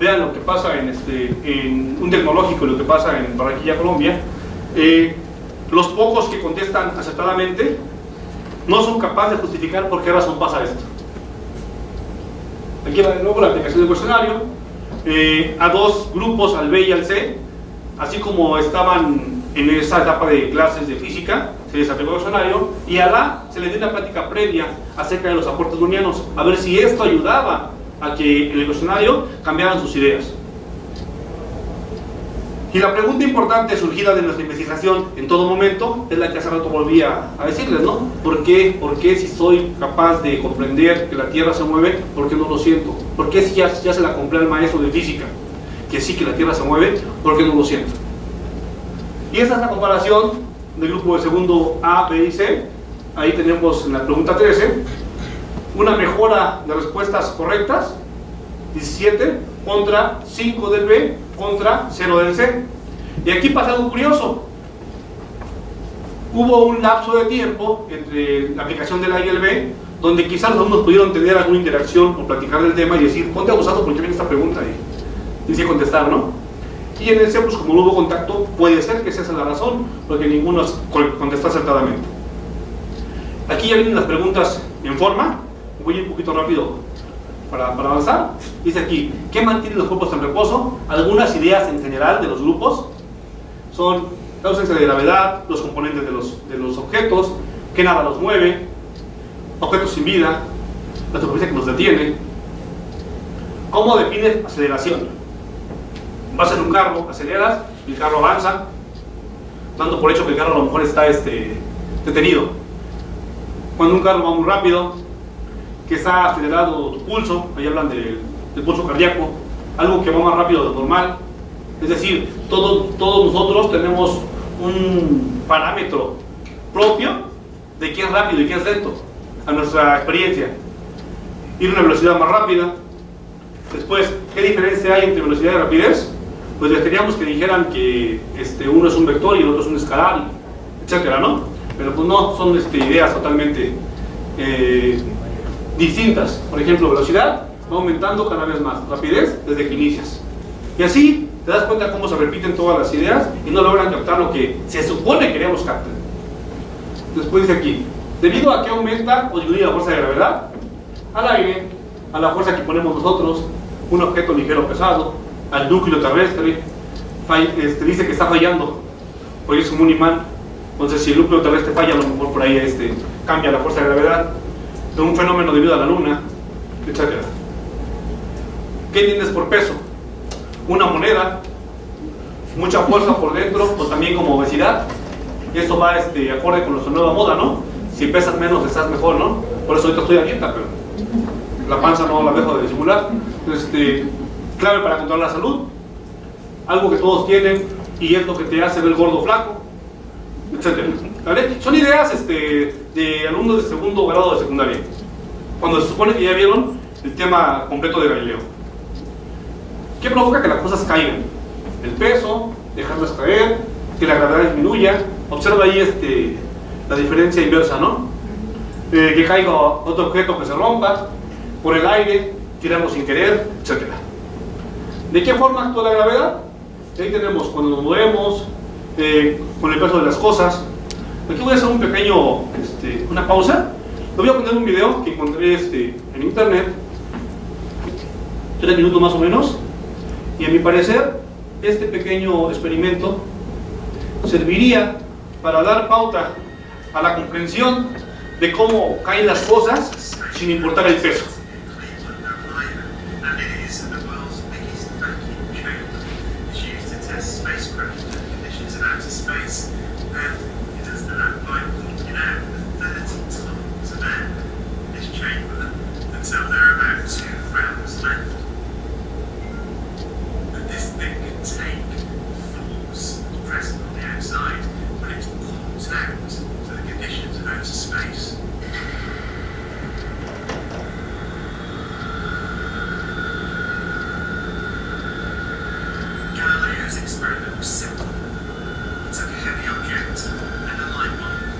vean lo que pasa en un tecnológico, lo que pasa en Barranquilla, Colombia. Los pocos que contestan acertadamente no son capaces de justificar por qué razón pasa esto. Aquí va de nuevo la aplicación del cuestionario, a dos grupos, al B y al C, así como estaban en esa etapa de clases de física, se les aplicó el cuestionario, y a la se les dio una práctica previa acerca de los aportes brownianos, a ver si esto ayudaba a que en el cuestionario cambiaran sus ideas. Y la pregunta importante surgida de nuestra investigación en todo momento es la que hace rato volví a decirles, ¿no? ¿Por qué si soy capaz de comprender que la Tierra se mueve, por qué no lo siento? ¿Por qué si ya se la compré al maestro de física, que sí que la Tierra se mueve, por qué no lo siento? Y esa es la comparación del grupo de segundo A, B y C. Ahí tenemos en la pregunta 13 una mejora de respuestas correctas, 17 contra 5 del B contra 0 del C. Y aquí pasa algo curioso. Hubo un lapso de tiempo entre la aplicación del A y el B, donde quizás los alumnos pudieron tener alguna interacción o platicar del tema y decir, ponte abusado porque viene esta pregunta y dice contestar, ¿no? Y en el C, pues como no hubo contacto, puede ser que esa sea la razón, porque ninguno contestó acertadamente. Aquí ya vienen las preguntas en forma. Voy un poquito rápido para avanzar. Dice aquí, ¿qué mantiene los grupos en reposo? Algunas ideas en general de los grupos son la ausencia de gravedad, los componentes de los objetos, que nada los mueve, objetos sin vida, la superficie que nos detiene. ¿Cómo defines aceleración? Vas en un carro, aceleras y el carro avanza, dando por hecho que el carro a lo mejor está detenido. Cuando un carro va muy rápido, que está acelerado tu pulso, ahí hablan del pulso cardíaco, algo que va más rápido de lo normal. Es decir, todos nosotros tenemos un parámetro propio de qué es rápido y qué es lento, a nuestra experiencia. Ir a una velocidad más rápida. Después, ¿qué diferencia hay entre velocidad y rapidez? Pues les queríamos que dijeran que uno es un vector y el otro es un escalar, etcétera, ¿no? Pero pues no, son ideas totalmente distintas. Por ejemplo, velocidad va aumentando cada vez más, rapidez desde que inicias. Y así te das cuenta cómo se repiten todas las ideas y no logran captar lo que se supone que queremos captar. Después dice aquí, debido a que aumenta o disminuye la fuerza de gravedad, al aire, a la fuerza que ponemos nosotros, un objeto ligero o pesado, al núcleo terrestre, dice que está fallando, porque es como un imán. Entonces, si el núcleo terrestre falla, a lo mejor por ahí cambia la fuerza de gravedad, de un fenómeno debido a la luna, etc. ¿Qué entiendes por peso? Una moneda, mucha fuerza por dentro, o también como obesidad. Y eso va acorde con nuestra nueva moda, ¿no? Si pesas menos, estás mejor, ¿no? Por eso ahorita estoy a dieta, pero la panza no la dejo de disimular. Clave para controlar la salud, algo que todos tienen y es lo que te hace ver gordo o flaco, etc. ¿Vale? Son ideas de alumnos de segundo grado de secundaria, cuando se supone que ya vieron el tema completo de Galileo. ¿Qué provoca que las cosas caigan? El peso, dejarlas caer, que la gravedad disminuya. Observa ahí la diferencia inversa, ¿no? Que caiga otro objeto que se rompa, por el aire, tirarlo sin querer, etc. ¿De qué forma actúa la gravedad? Ahí tenemos cuando nos movemos, con el peso de las cosas. Aquí voy a hacer un pequeño, una pausa. Le voy a poner un video que encontré en internet, 3 minutos más o menos, y a mi parecer este pequeño experimento serviría para dar pauta a la comprensión de cómo caen las cosas sin importar el peso.
Galileo's experiment was simple. He took a heavy object and a light one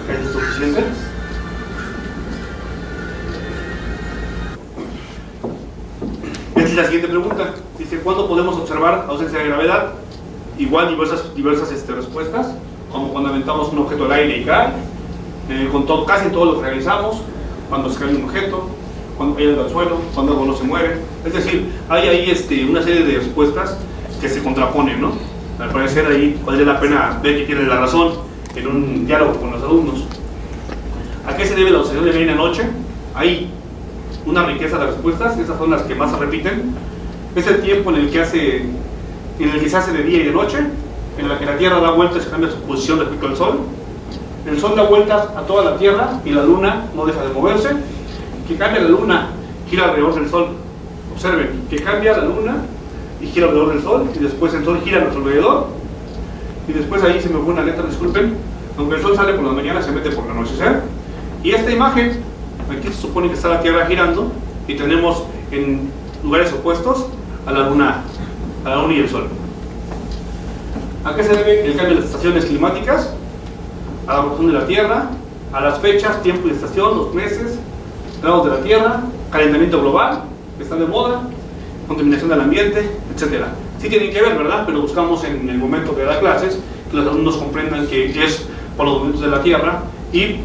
¿Es suficiente? Esta es la siguiente pregunta. Dice, ¿cuándo podemos observar ausencia de gravedad? Igual diversas respuestas, como cuando aventamos un objeto al aire y cae, casi todo lo que realizamos, cuando se cae un objeto, cuando cae al suelo, cuando algo no se mueve. Es decir, hay ahí una serie de respuestas que se contraponen, ¿no? Al parecer ahí valdría la pena ver que tiene la razón en un diálogo con los alumnos. ¿A qué se debe la obsesión de día y la noche? Hay una riqueza de respuestas, esas son las que más se repiten. Es el tiempo en el que se hace de día y de noche, en la que la Tierra da vueltas y se cambia su posición respecto al Sol. El Sol da vueltas a toda la Tierra y la Luna no deja de moverse. Que cambia la Luna, gira alrededor del Sol. Observen, que cambia la Luna y gira alrededor del Sol, y después el Sol gira a nuestro alrededor, y después ahí se me fue una letra, disculpen, aunque el Sol sale por la mañana, se mete por el anochecer. Y esta imagen, aquí se supone que está la Tierra girando, y tenemos en lugares opuestos a la Luna y el Sol. ¿A qué se debe el cambio de las estaciones climáticas? A la rotación de la Tierra, a las fechas, tiempo y estación, los meses, grados de la Tierra, calentamiento global, que está de moda, contaminación del ambiente, etc. Sí tienen que ver, ¿verdad? Pero buscamos en el momento de dar clases que los alumnos comprendan que es por los movimientos de la Tierra y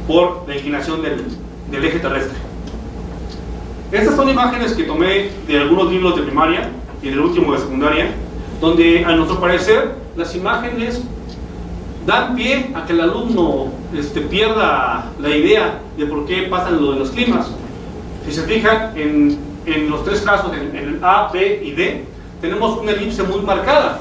por la inclinación del eje terrestre. Estas son imágenes que tomé de algunos libros de primaria y del último de secundaria, donde a nuestro parecer las imágenes dan pie a que el alumno pierda la idea de por qué pasan lo de los climas. Si se fijan en los tres casos, en el A, B y D, tenemos una elipse muy marcada.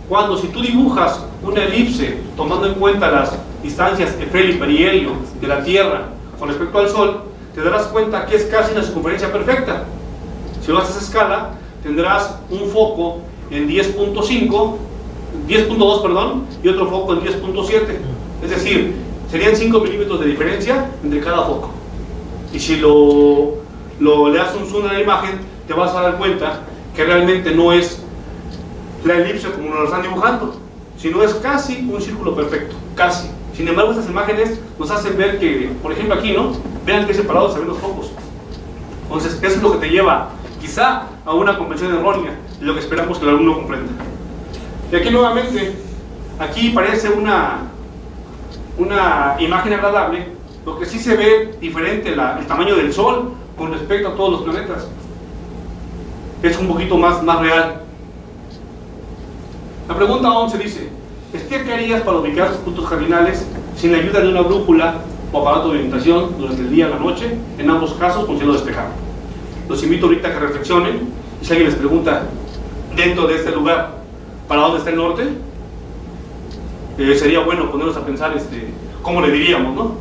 Cuando si tú dibujas una elipse tomando en cuenta las distancias efrel y perihelio de la Tierra con respecto al Sol, te darás cuenta que es casi una circunferencia perfecta. Si lo haces a escala, tendrás un foco en 10.2, y otro foco en 10.7. Es decir, serían 5 milímetros de diferencia entre cada foco. Y si le das un zoom a la imagen, te vas a dar cuenta que realmente no es la elipse como nos lo están dibujando, sino es casi un círculo perfecto, casi. Sin embargo, estas imágenes nos hacen ver que, por ejemplo aquí, ¿no? Vean que separados se ven los focos. Entonces, eso es lo que te lleva quizá a una comprensión errónea de lo que esperamos que el alumno comprenda. Y aquí nuevamente, aquí parece una imagen agradable, lo que sí se ve diferente el tamaño del Sol con respecto a todos los planetas. Es un poquito más real. La pregunta 11 dice, ¿qué harías para ubicar tus puntos cardinales sin la ayuda de una brújula o aparato de orientación durante el día o la noche, en ambos casos con cielo despejado? Los invito ahorita a que reflexionen, y si alguien les pregunta dentro de este lugar, ¿para dónde está el norte? Sería bueno ponernos a pensar cómo le diríamos, ¿no?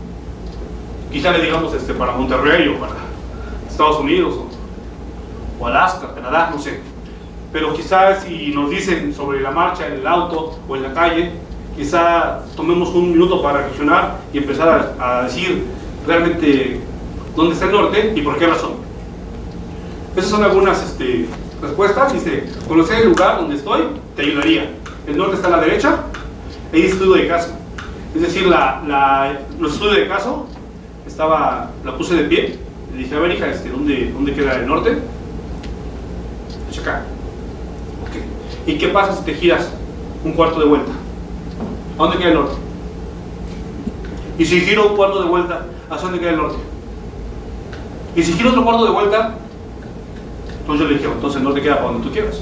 Quizá le digamos para Monterrey o para Estados Unidos o Alaska, Canadá, no sé. Pero quizás si nos dicen sobre la marcha en el auto o en la calle, quizá tomemos un minuto para reflexionar y empezar a decir realmente dónde está el norte y por qué razón. Esas son algunas respuestas. Dice, conocer el lugar donde estoy te ayudaría. El norte está a la derecha. Hay estudio de caso. Es decir, los estudios de caso la puse de pie. Le dije, a ver, hija, ¿dónde queda el norte? Es acá. Okay. ¿Y qué pasa si te giras un cuarto de vuelta? ¿A dónde queda el norte? Y si giro un cuarto de vuelta, ¿a dónde queda el norte? Y si giro otro cuarto de vuelta, entonces yo le dije, entonces el norte queda para donde tú quieras.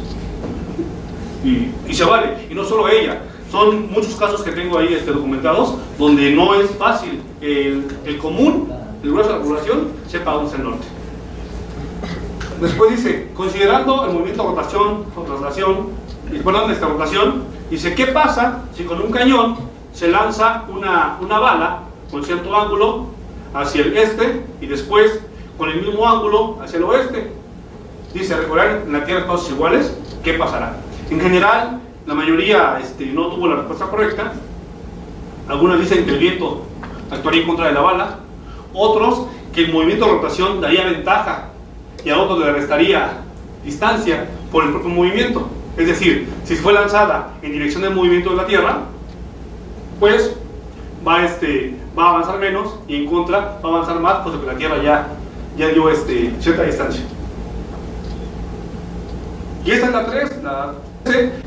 Y se vale. Y no solo ella. Son muchos casos que tengo ahí documentados donde no es fácil el común, el grueso de la población, sepa dónde está el norte. Después dice, considerando el movimiento de rotación o traslación, esta rotación, dice, ¿qué pasa si con un cañón se lanza una bala con cierto ángulo hacia el este y después con el mismo ángulo hacia el oeste? Dice, recordar en la Tierra espacios iguales, ¿qué pasará? En general, la mayoría no tuvo la respuesta correcta. Algunos dicen que el viento actuaría en contra de la bala, otros que el movimiento de rotación daría ventaja y a otros le restaría distancia por el propio movimiento. Es decir, si fue lanzada en dirección del movimiento de la Tierra, pues va a avanzar menos, y en contra va a avanzar más, puesto que la Tierra ya dio cierta distancia. Y esta es la 3, la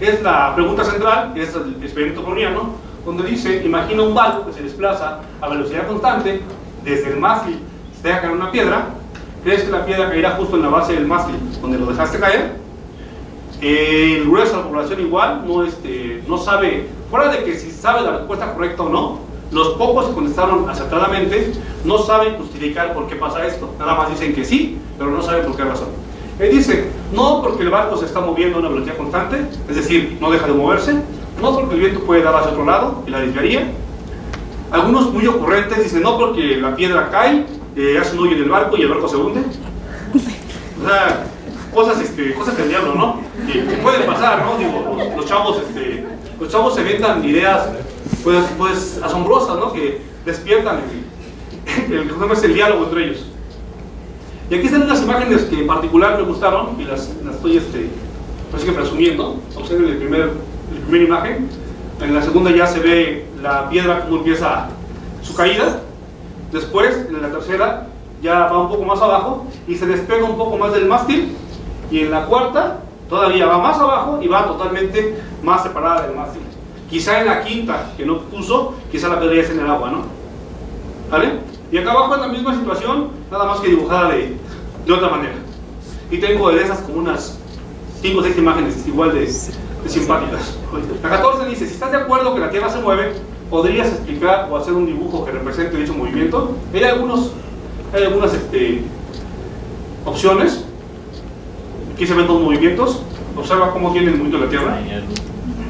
es la pregunta central, es el experimento browniano, donde dice, imagina un barco que se desplaza a velocidad constante desde el mástil, se deja caer una piedra. ¿Crees que la piedra caerá justo en la base del mástil donde lo dejaste caer? El grueso de la población igual no sabe, fuera de que si sabe la respuesta correcta o no, los pocos que contestaron acertadamente no saben justificar por qué pasa esto, nada más dicen que sí, pero no saben por qué razón. Él dice, no porque el barco se está moviendo a una velocidad constante, es decir, no deja de moverse, no porque el viento puede dar hacia otro lado y la desviaría. Algunos muy ocurrentes dicen, no porque la piedra cae, hace un hoyo en el barco y el barco se hunde. O sea, cosas del diablo, ¿no? Que pueden pasar, ¿no? Digo, los chavos se inventan ideas pues asombrosas, ¿no? Que despiertan el diálogo entre ellos. Y aquí están unas imágenes que en particular me gustaron y las estoy presumiendo. Observen la primera imagen. En la segunda ya se ve la piedra cómo empieza su caída. Después, en la tercera, ya va un poco más abajo y se despega un poco más del mástil. Y en la cuarta, todavía va más abajo y va totalmente más separada del mástil. Quizá en la quinta, que no puso, quizá la piedra ya está en el agua, ¿no? ¿Vale? Y acá abajo es la misma situación, nada más que dibujada de otra manera. Y tengo de esas como unas 5 o 6 imágenes igual de simpáticas. La 14 dice, si estás de acuerdo que la Tierra se mueve, ¿podrías explicar o hacer un dibujo que represente dicho movimiento? Hay algunas opciones. Aquí se ven 2 movimientos. Observa cómo tiene el movimiento de la Tierra.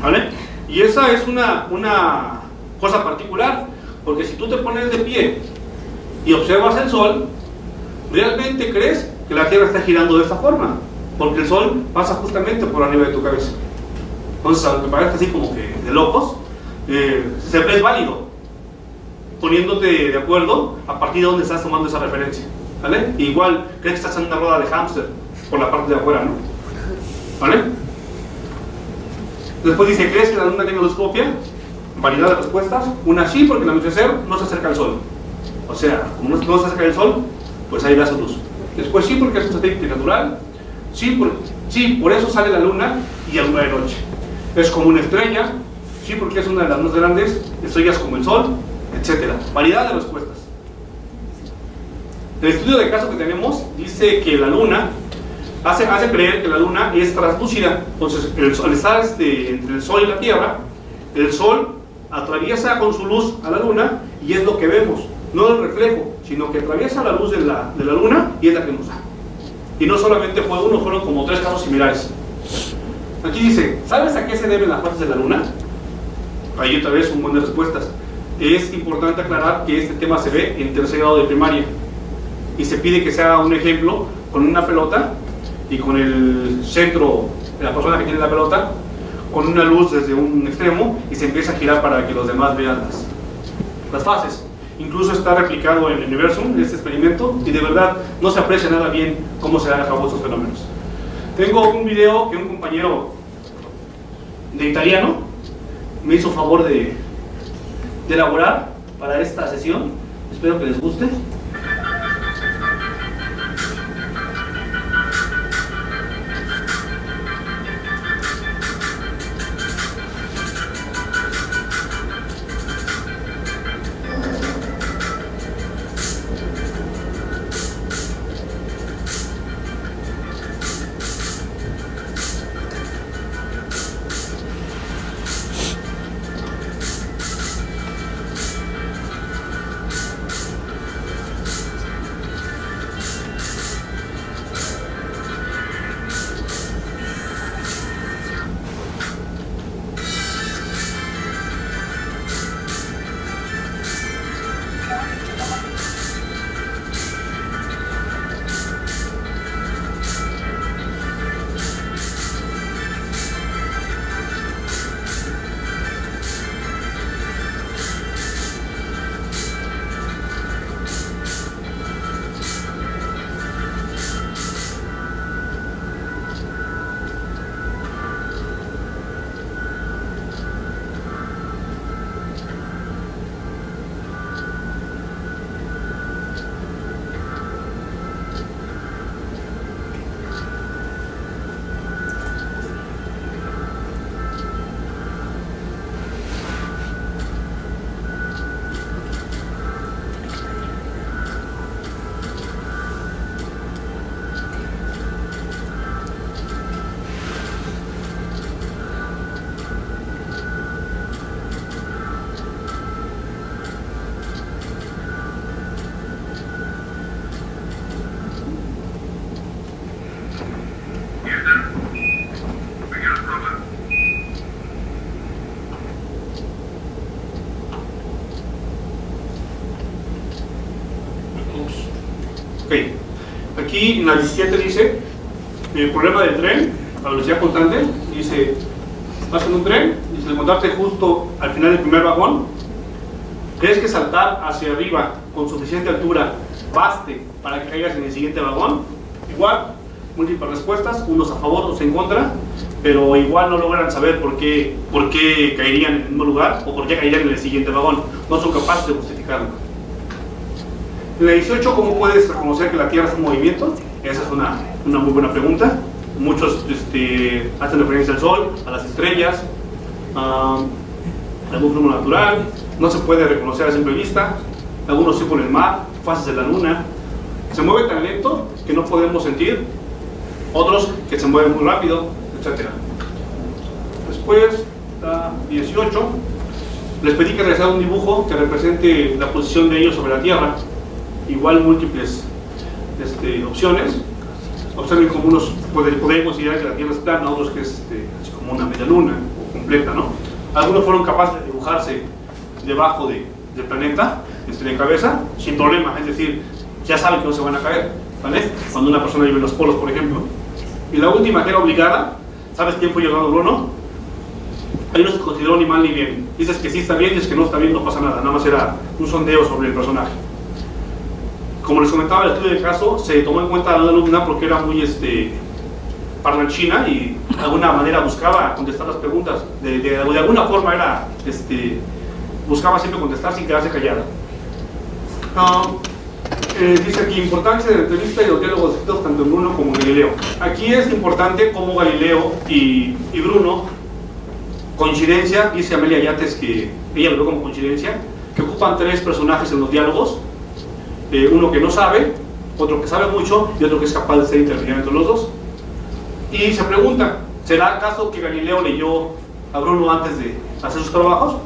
¿Vale? Y esa es una cosa particular, porque si tú te pones de pie y observas el Sol, ¿realmente crees que la Tierra está girando de esta forma? Porque el Sol pasa justamente por arriba de tu cabeza. Entonces, aunque parezca así como que de locos, es válido, poniéndote de acuerdo a partir de donde estás tomando esa referencia. ¿Vale? Igual, crees que estás en una rueda de hámster por la parte de afuera, ¿no? ¿Vale? Después dice, ¿crees que la Luna tenga luz propia? Variedad de respuestas. Una sí, porque al anochecer no se acerca al Sol. O sea, como no se acerca del Sol, pues ahí da su luz. Después sí, porque es un satélite natural. Sí, por eso sale la Luna y alumna de noche. Es como una estrella. Sí, porque es una de las más grandes estrellas como el Sol, etc. Variedad de respuestas. El estudio de caso que tenemos dice que la Luna hace creer que la Luna es translúcida. Entonces, al estar entre el Sol y la Tierra, el Sol atraviesa con su luz a la Luna y es lo que vemos. No el reflejo, sino que atraviesa la luz de la Luna y es la que nos da. Y no solamente fue uno, fueron como 3 casos similares. Aquí dice, ¿sabes a qué se deben las fases de la luna? Ahí otra vez un buen de respuestas. Es importante aclarar que este tema se ve en tercer grado de primaria y se pide que se haga un ejemplo con una pelota y con el centro de la persona que tiene la pelota, con una luz desde un extremo, y se empieza a girar para que los demás vean las fases. Incluso está replicado en Universum este experimento, y de verdad no se aprecia nada bien cómo se dan a cabo estos fenómenos. Tengo un video que un compañero de italiano me hizo favor de elaborar para esta sesión. Espero que les guste. Ok, aquí en la 17 dice el problema del tren a velocidad constante. Dice, vas en un tren y si encontrarte justo al final del primer vagón, ¿crees que saltar hacia arriba con suficiente altura baste para que caigas en el siguiente vagón? Igual, múltiples respuestas, unos a favor, otros en contra, pero igual no logran saber por qué caerían en el mismo lugar o por qué caerían en el siguiente vagón. No son capaces de justificarlo. En la 18, ¿cómo puedes reconocer que la Tierra está en movimiento? Esa es una muy buena pregunta. Muchos hacen referencia al Sol, a las estrellas, a algún fenómeno natural. No se puede reconocer a simple vista. Algunos sí por el mar, fases de la Luna. Se mueve tan lento que no podemos sentir. Otros que se mueven muy rápido, etc. Después, la 18, les pedí que realizaran un dibujo que represente la posición de ellos sobre la Tierra. Igual múltiples opciones. Observen como unos pueden considerar que la Tierra es plana, otros que es así como una media luna o completa, ¿no? Algunos fueron capaces de dibujarse debajo del planeta, de cabeza, sin problema, es decir, ya saben que no se van a caer, ¿vale? Cuando una persona vive en los polos, por ejemplo. Y la última, que era obligada, ¿sabes quién fue Giordano Bruno? Ahí no se consideró ni mal ni bien. Dices que sí está bien, dices que no está bien, no pasa nada, nada más era un sondeo sobre el personaje. Como les comentaba, el estudio del caso se tomó en cuenta a la alumna porque era muy parlanchina y de alguna manera buscaba contestar las preguntas. De alguna forma era, buscaba siempre contestar sin quedarse callada. Dice aquí, importancia de la entrevista y los diálogos escritos tanto en Bruno como en Galileo. Aquí es importante cómo Galileo y Bruno, coincidencia, dice Amelia Yates que ella lo ve como coincidencia, que ocupan tres personajes en los diálogos. Uno que no sabe, otro que sabe mucho y otro que es capaz de ser intermediario entre los dos. Y se pregunta, ¿será acaso que Galileo leyó a Bruno antes de hacer sus trabajos?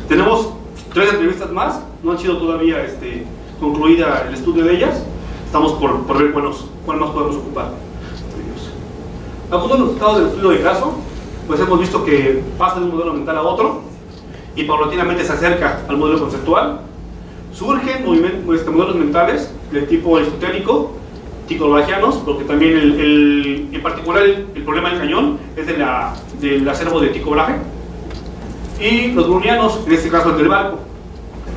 Tenemos 3 entrevistas más, no han sido todavía concluida el estudio de ellas. Estamos por ver cuál más podemos ocupar. Algunos de los resultados del estudio de caso, pues hemos visto que pasa de un modelo mental a otro y paulatinamente se acerca al modelo conceptual. Surgen modelos mentales de tipo aristotélico, ticologianos, porque también en particular el problema del cañón es del acervo de Tycho Brahe, y los brownianos, en este caso el del barco.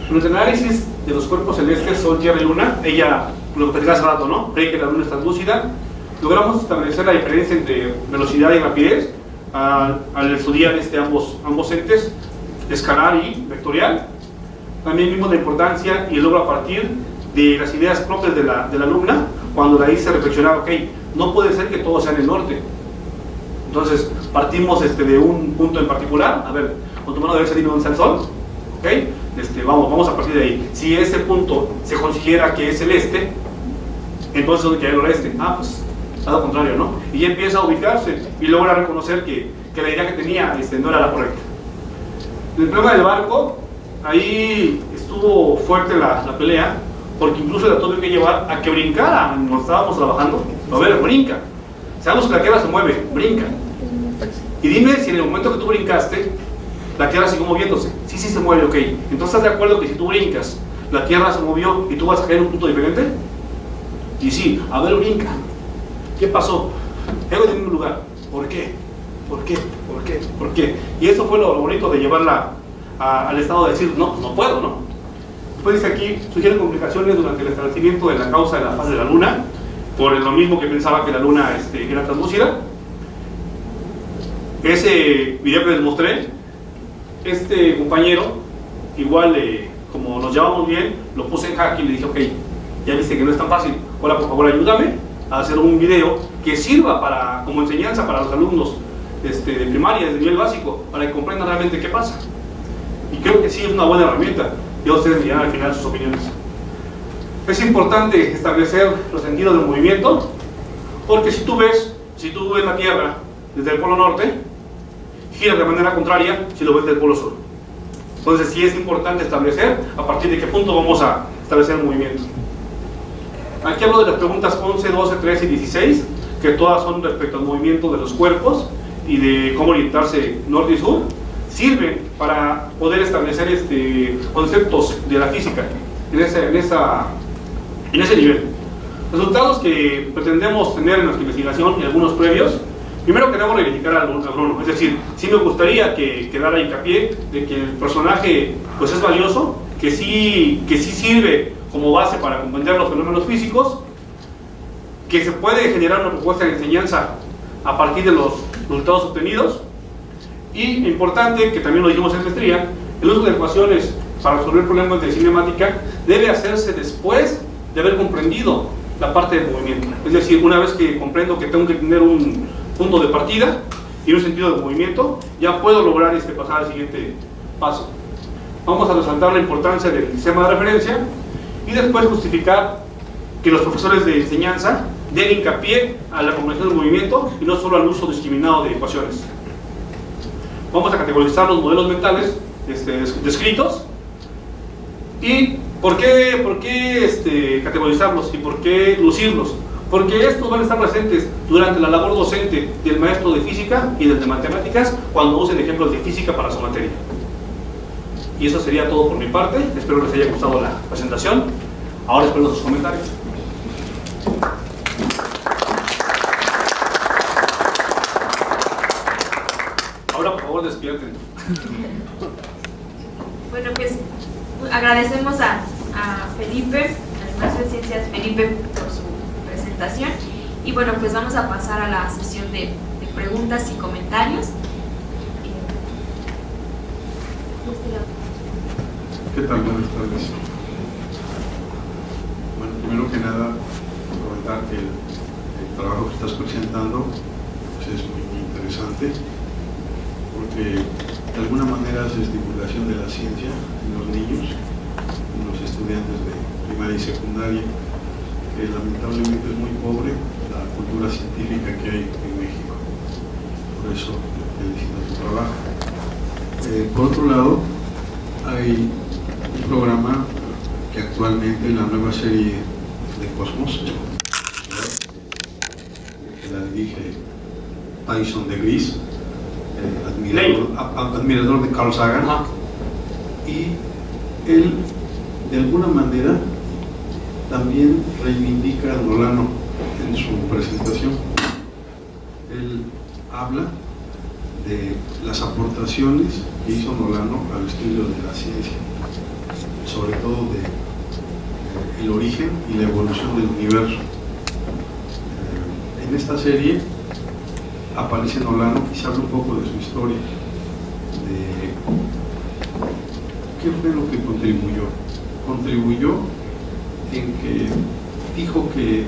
Durante el análisis de los cuerpos celestes, Sol, Tierra y Luna, ella, lo que platicaba hace rato, ¿no? Cree que la Luna es translúcida. Logramos establecer la diferencia entre velocidad y rapidez al estudiar ambos entes, escalar y vectorial. También vimos la importancia y el logro a partir de las ideas propias de la alumna, cuando la hice reflexionar, ok, no puede ser que todo sea en el norte. Entonces, partimos de un punto en particular, a ver, con tu mano derecha dime dónde está el Sol, ok, vamos a partir de ahí. Si ese punto se considera que es el este, entonces ¿dónde queda el oeste? Pues, lado contrario, ¿no? Y ya empieza a ubicarse y logra reconocer que la idea que tenía no era la correcta. El problema del barco, ahí estuvo fuerte la pelea, porque incluso la tuve que llevar a que brincara cuando estábamos trabajando. A ver, brinca. Sabemos que la Tierra se mueve, brinca. Y dime si en el momento que tú brincaste, la Tierra siguió moviéndose. Sí se mueve, ok. Entonces, ¿estás de acuerdo que si tú brincas, la Tierra se movió y tú vas a caer en un punto diferente? Y sí, a ver, brinca. ¿Qué pasó? Ego en el mismo lugar. ¿Por qué? ¿Por qué? ¿Por qué? ¿Por qué? Y eso fue lo bonito de llevarla al estado de decir, no puedo, ¿no? Después dice aquí, sugieren complicaciones durante el establecimiento de la causa de la fase de la Luna, por lo mismo que pensaba que la Luna era translúcida. Ese video que les mostré, este compañero, igual como nos llevamos bien, lo puse en jaque y le dije, ok, ya viste que no es tan fácil, ahora por favor ayúdame a hacer un video que sirva como enseñanza para los alumnos de primaria, de nivel básico, para que comprendan realmente qué pasa. Y creo que sí es una buena herramienta. Ya ustedes dirán al final sus opiniones. Es importante establecer los sentidos del movimiento, porque si tú ves la Tierra desde el polo norte, gira de manera contraria si lo ves del polo sur. Entonces sí es importante establecer a partir de qué punto vamos a establecer el movimiento. Aquí hablo de las preguntas 11, 12, 13 y 16, que todas son respecto al movimiento de los cuerpos y de cómo orientarse norte y sur. Sirven para poder establecer conceptos de la física en ese nivel. Resultados que pretendemos tener en nuestra investigación y algunos previos. Primero queremos reivindicar al Bruno, es decir, sí me gustaría que quedara hincapié de que el personaje pues es valioso, que sí sirve como base para comprender los fenómenos físicos, que se puede generar una propuesta de enseñanza a partir de los resultados obtenidos. Y importante, que también lo dijimos en maestría, el uso de ecuaciones para resolver problemas de cinemática debe hacerse después de haber comprendido la parte del movimiento. Es decir, una vez que comprendo que tengo que tener un punto de partida y un sentido de movimiento, ya puedo lograr pasar al siguiente paso. Vamos a resaltar la importancia del sistema de referencia y después justificar que los profesores de enseñanza den hincapié a la comprensión del movimiento y no solo al uso discriminado de ecuaciones. Vamos a categorizar los modelos mentales descritos. ¿Y por qué categorizarlos y por qué lucirlos? Porque estos van a estar presentes durante la labor docente del maestro de física y del de matemáticas cuando usen ejemplos de física para su materia. Y eso sería todo por mi parte. Espero les haya gustado la presentación. Ahora espero sus comentarios. Ahora por favor despierten.
Bueno, pues agradecemos a Felipe, al maestro de ciencias Felipe, por su presentación. Y bueno, pues vamos a pasar a la sesión de preguntas y comentarios.
¿Qué tal? Buenas tardes. Bueno, primero que nada, comentar que el trabajo que estás presentando pues, es muy interesante, porque de alguna manera haces divulgación de la ciencia en los niños, en los estudiantes de primaria y secundaria, que lamentablemente es muy pobre la cultura científica que hay en México. Por eso felicito tu trabajo. Por otro lado, hay un programa que actualmente en la nueva serie de Cosmos, que la dirige Tyson de Gris, admirador de Carl Sagan. Y él, de alguna manera, también reivindica a Nolano en su presentación. Él habla de las aportaciones que hizo Nolano al estudio de la ciencia, sobre todo de el origen y la evolución del universo. En esta serie aparece Nolano y se habla un poco de su historia, de qué fue lo que contribuyó. Contribuyó en que dijo que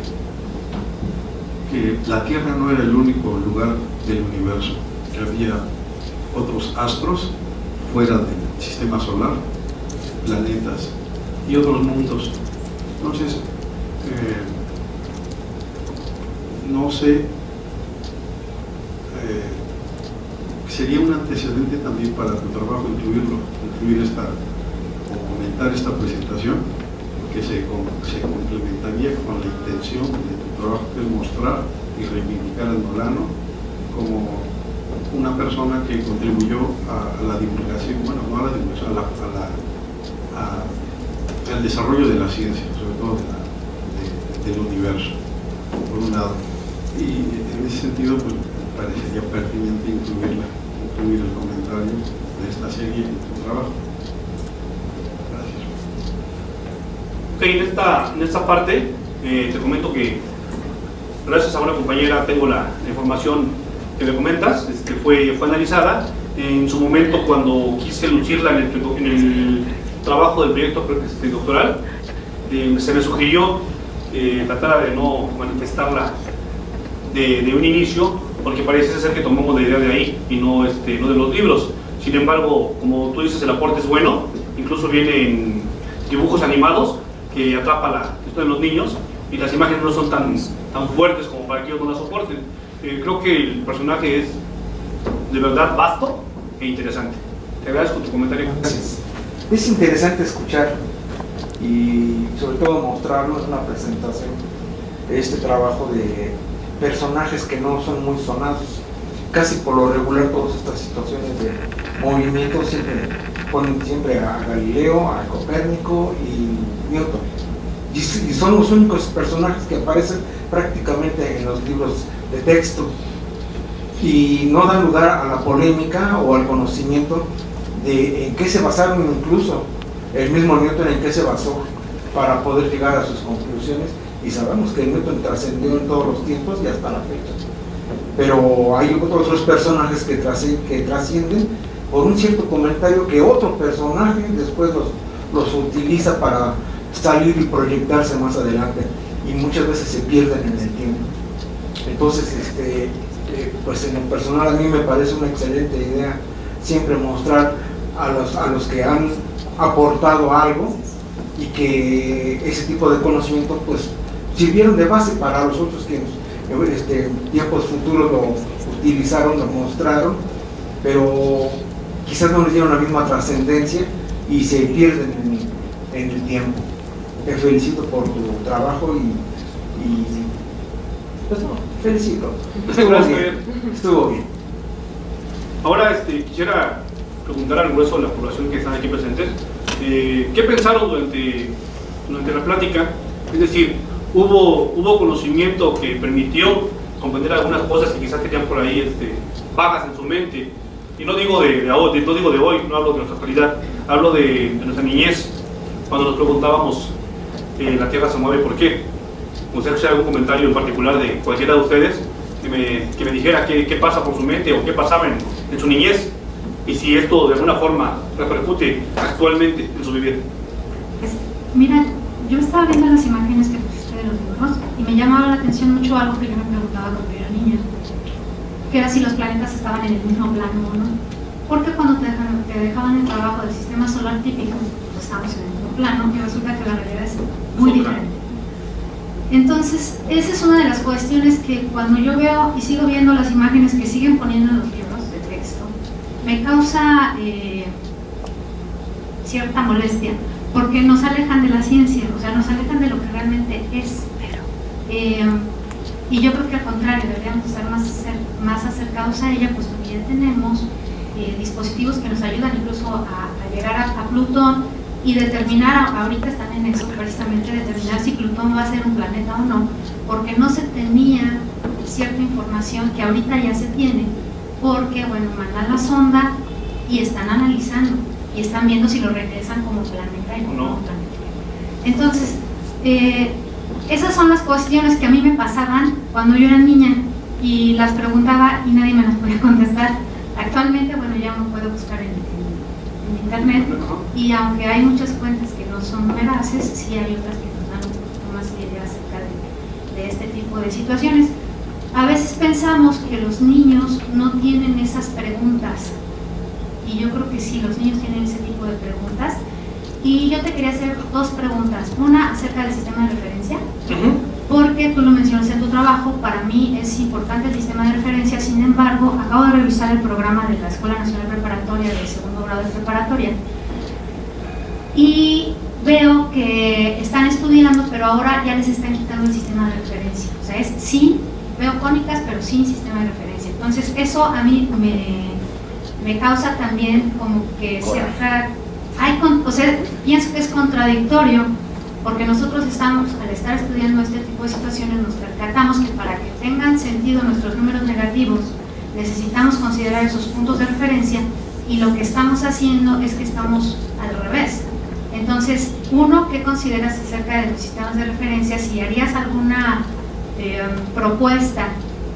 la Tierra no era el único lugar del universo, que había otros astros fuera del sistema solar, planetas y otros mundos. Entonces, no sé, sería un antecedente también para tu trabajo incluir esta, o comentar esta presentación, que se complementaría con la intención de tu trabajo, que es mostrar y reivindicar a Nolano como una persona que contribuyó a la divulgación, bueno, no a la divulgación, al desarrollo de la ciencia, sobre todo del universo, por un lado. Y en ese sentido, pues, me parecería pertinente incluir el comentario de esta serie en tu trabajo. Gracias.
Ok, en esta parte te comento que gracias a una compañera tengo la información que me comentas, fue analizada en su momento cuando quise lucirla en el trabajo del proyecto doctoral. Se me sugirió tratar de no manifestarla de un inicio, porque parece ser que tomamos la idea de ahí y no de los libros. Sin embargo, como tú dices, el aporte es bueno, incluso vienen dibujos animados que atrapa la cuestión de los niños, y las imágenes no son tan fuertes como para que ellos no las soporten. Creo que el personaje es de verdad vasto e interesante. Te agradezco tu comentario.
Gracias. Es interesante escuchar y sobre todo mostrarnos una presentación, este trabajo de personajes que no son muy sonados. Casi por lo regular todas estas situaciones de movimiento siempre ponen siempre a Galileo, a Copérnico y Newton. Y son los únicos personajes que aparecen prácticamente en los libros de texto y no dan lugar a la polémica o al conocimiento de en qué se basaron, incluso el mismo Newton en qué se basó para poder llegar a sus conclusiones, y sabemos que Newton trascendió en todos los tiempos y hasta la fecha, pero hay otros personajes que trascienden por un cierto comentario que otro personaje después los utiliza para salir y proyectarse más adelante, y muchas veces se pierden en el tiempo. Entonces, pues en lo personal a mí me parece una excelente idea siempre mostrar a los que han aportado algo y que ese tipo de conocimiento pues sirvieron de base para los otros que en tiempos futuros lo utilizaron, lo mostraron, pero quizás no les dieron la misma trascendencia y se pierden en el tiempo. Te felicito por tu trabajo y pues no, felicito. Estuvo bien.
Ahora quisiera preguntar al grueso de la población que están aquí presentes, ¿qué pensaron durante la plática? Es decir, ¿hubo conocimiento que permitió comprender algunas cosas que quizás tenían por ahí vagas en su mente? Y no digo de hoy, no hablo de nuestra actualidad, hablo de nuestra niñez, cuando nos preguntábamos la Tierra se mueve, ¿por qué? Me gustaría hacer algún comentario en particular de cualquiera de ustedes que me dijera qué pasa por su mente o qué pasaba en su niñez, y si esto de alguna forma repercute actualmente en su vivir.
Mira, yo estaba viendo las imágenes que pusiste de los dibujos y me llamaba la atención mucho algo que yo me preguntaba cuando era niña, que era si los planetas estaban en el mismo plano o no. Porque cuando te dejaban el trabajo del sistema solar típico, pues estamos en el mismo plano, y resulta que la realidad es muy diferente. Entonces, esa es una de las cuestiones que cuando yo veo y sigo viendo las imágenes que siguen poniendo en los libros de texto, me causa cierta molestia, porque nos alejan de la ciencia, o sea, nos alejan de lo que realmente es. Y yo creo que al contrario, deberíamos estar más acercados a ella, puesto que ya tenemos dispositivos que nos ayudan incluso a llegar a Plutón y determinar, ahorita están en eso, precisamente determinar si Plutón va a ser un planeta o no, porque no se tenía cierta información que ahorita ya se tiene, porque bueno, mandan la sonda y están analizando y están viendo si lo regresan como planeta y no como planeta. Entonces, esas son las cuestiones que a mí me pasaban cuando yo era niña y las preguntaba y nadie me las podía contestar. Actualmente, bueno, ya uno puede buscar en internet y aunque hay muchas fuentes que no son veraces, sí hay otras que nos dan un poquito más de idea acerca de este tipo de situaciones. A veces pensamos que los niños no tienen esas preguntas y yo creo que sí, los niños tienen ese tipo de preguntas. Y yo te quería hacer dos preguntas. Una acerca del sistema de referencia, porque tú lo mencionas en tu trabajo, para mí es importante el sistema de referencia, sin embargo, acabo de revisar el programa de la Escuela Nacional Preparatoria del segundo grado de preparatoria y veo que están estudiando, pero ahora ya les están quitando el sistema de referencia. O sea, es sí, veo cónicas, pero sin sistema de referencia. Entonces, eso a mí me causa también como que cierta... o sea, pienso que es contradictorio porque nosotros estamos, al estar estudiando este tipo de situaciones, nos percatamos que para que tengan sentido nuestros números negativos necesitamos considerar esos puntos de referencia y lo que estamos haciendo es que estamos al revés. Entonces, uno, ¿qué consideras acerca de los sistemas de referencia? Si harías alguna propuesta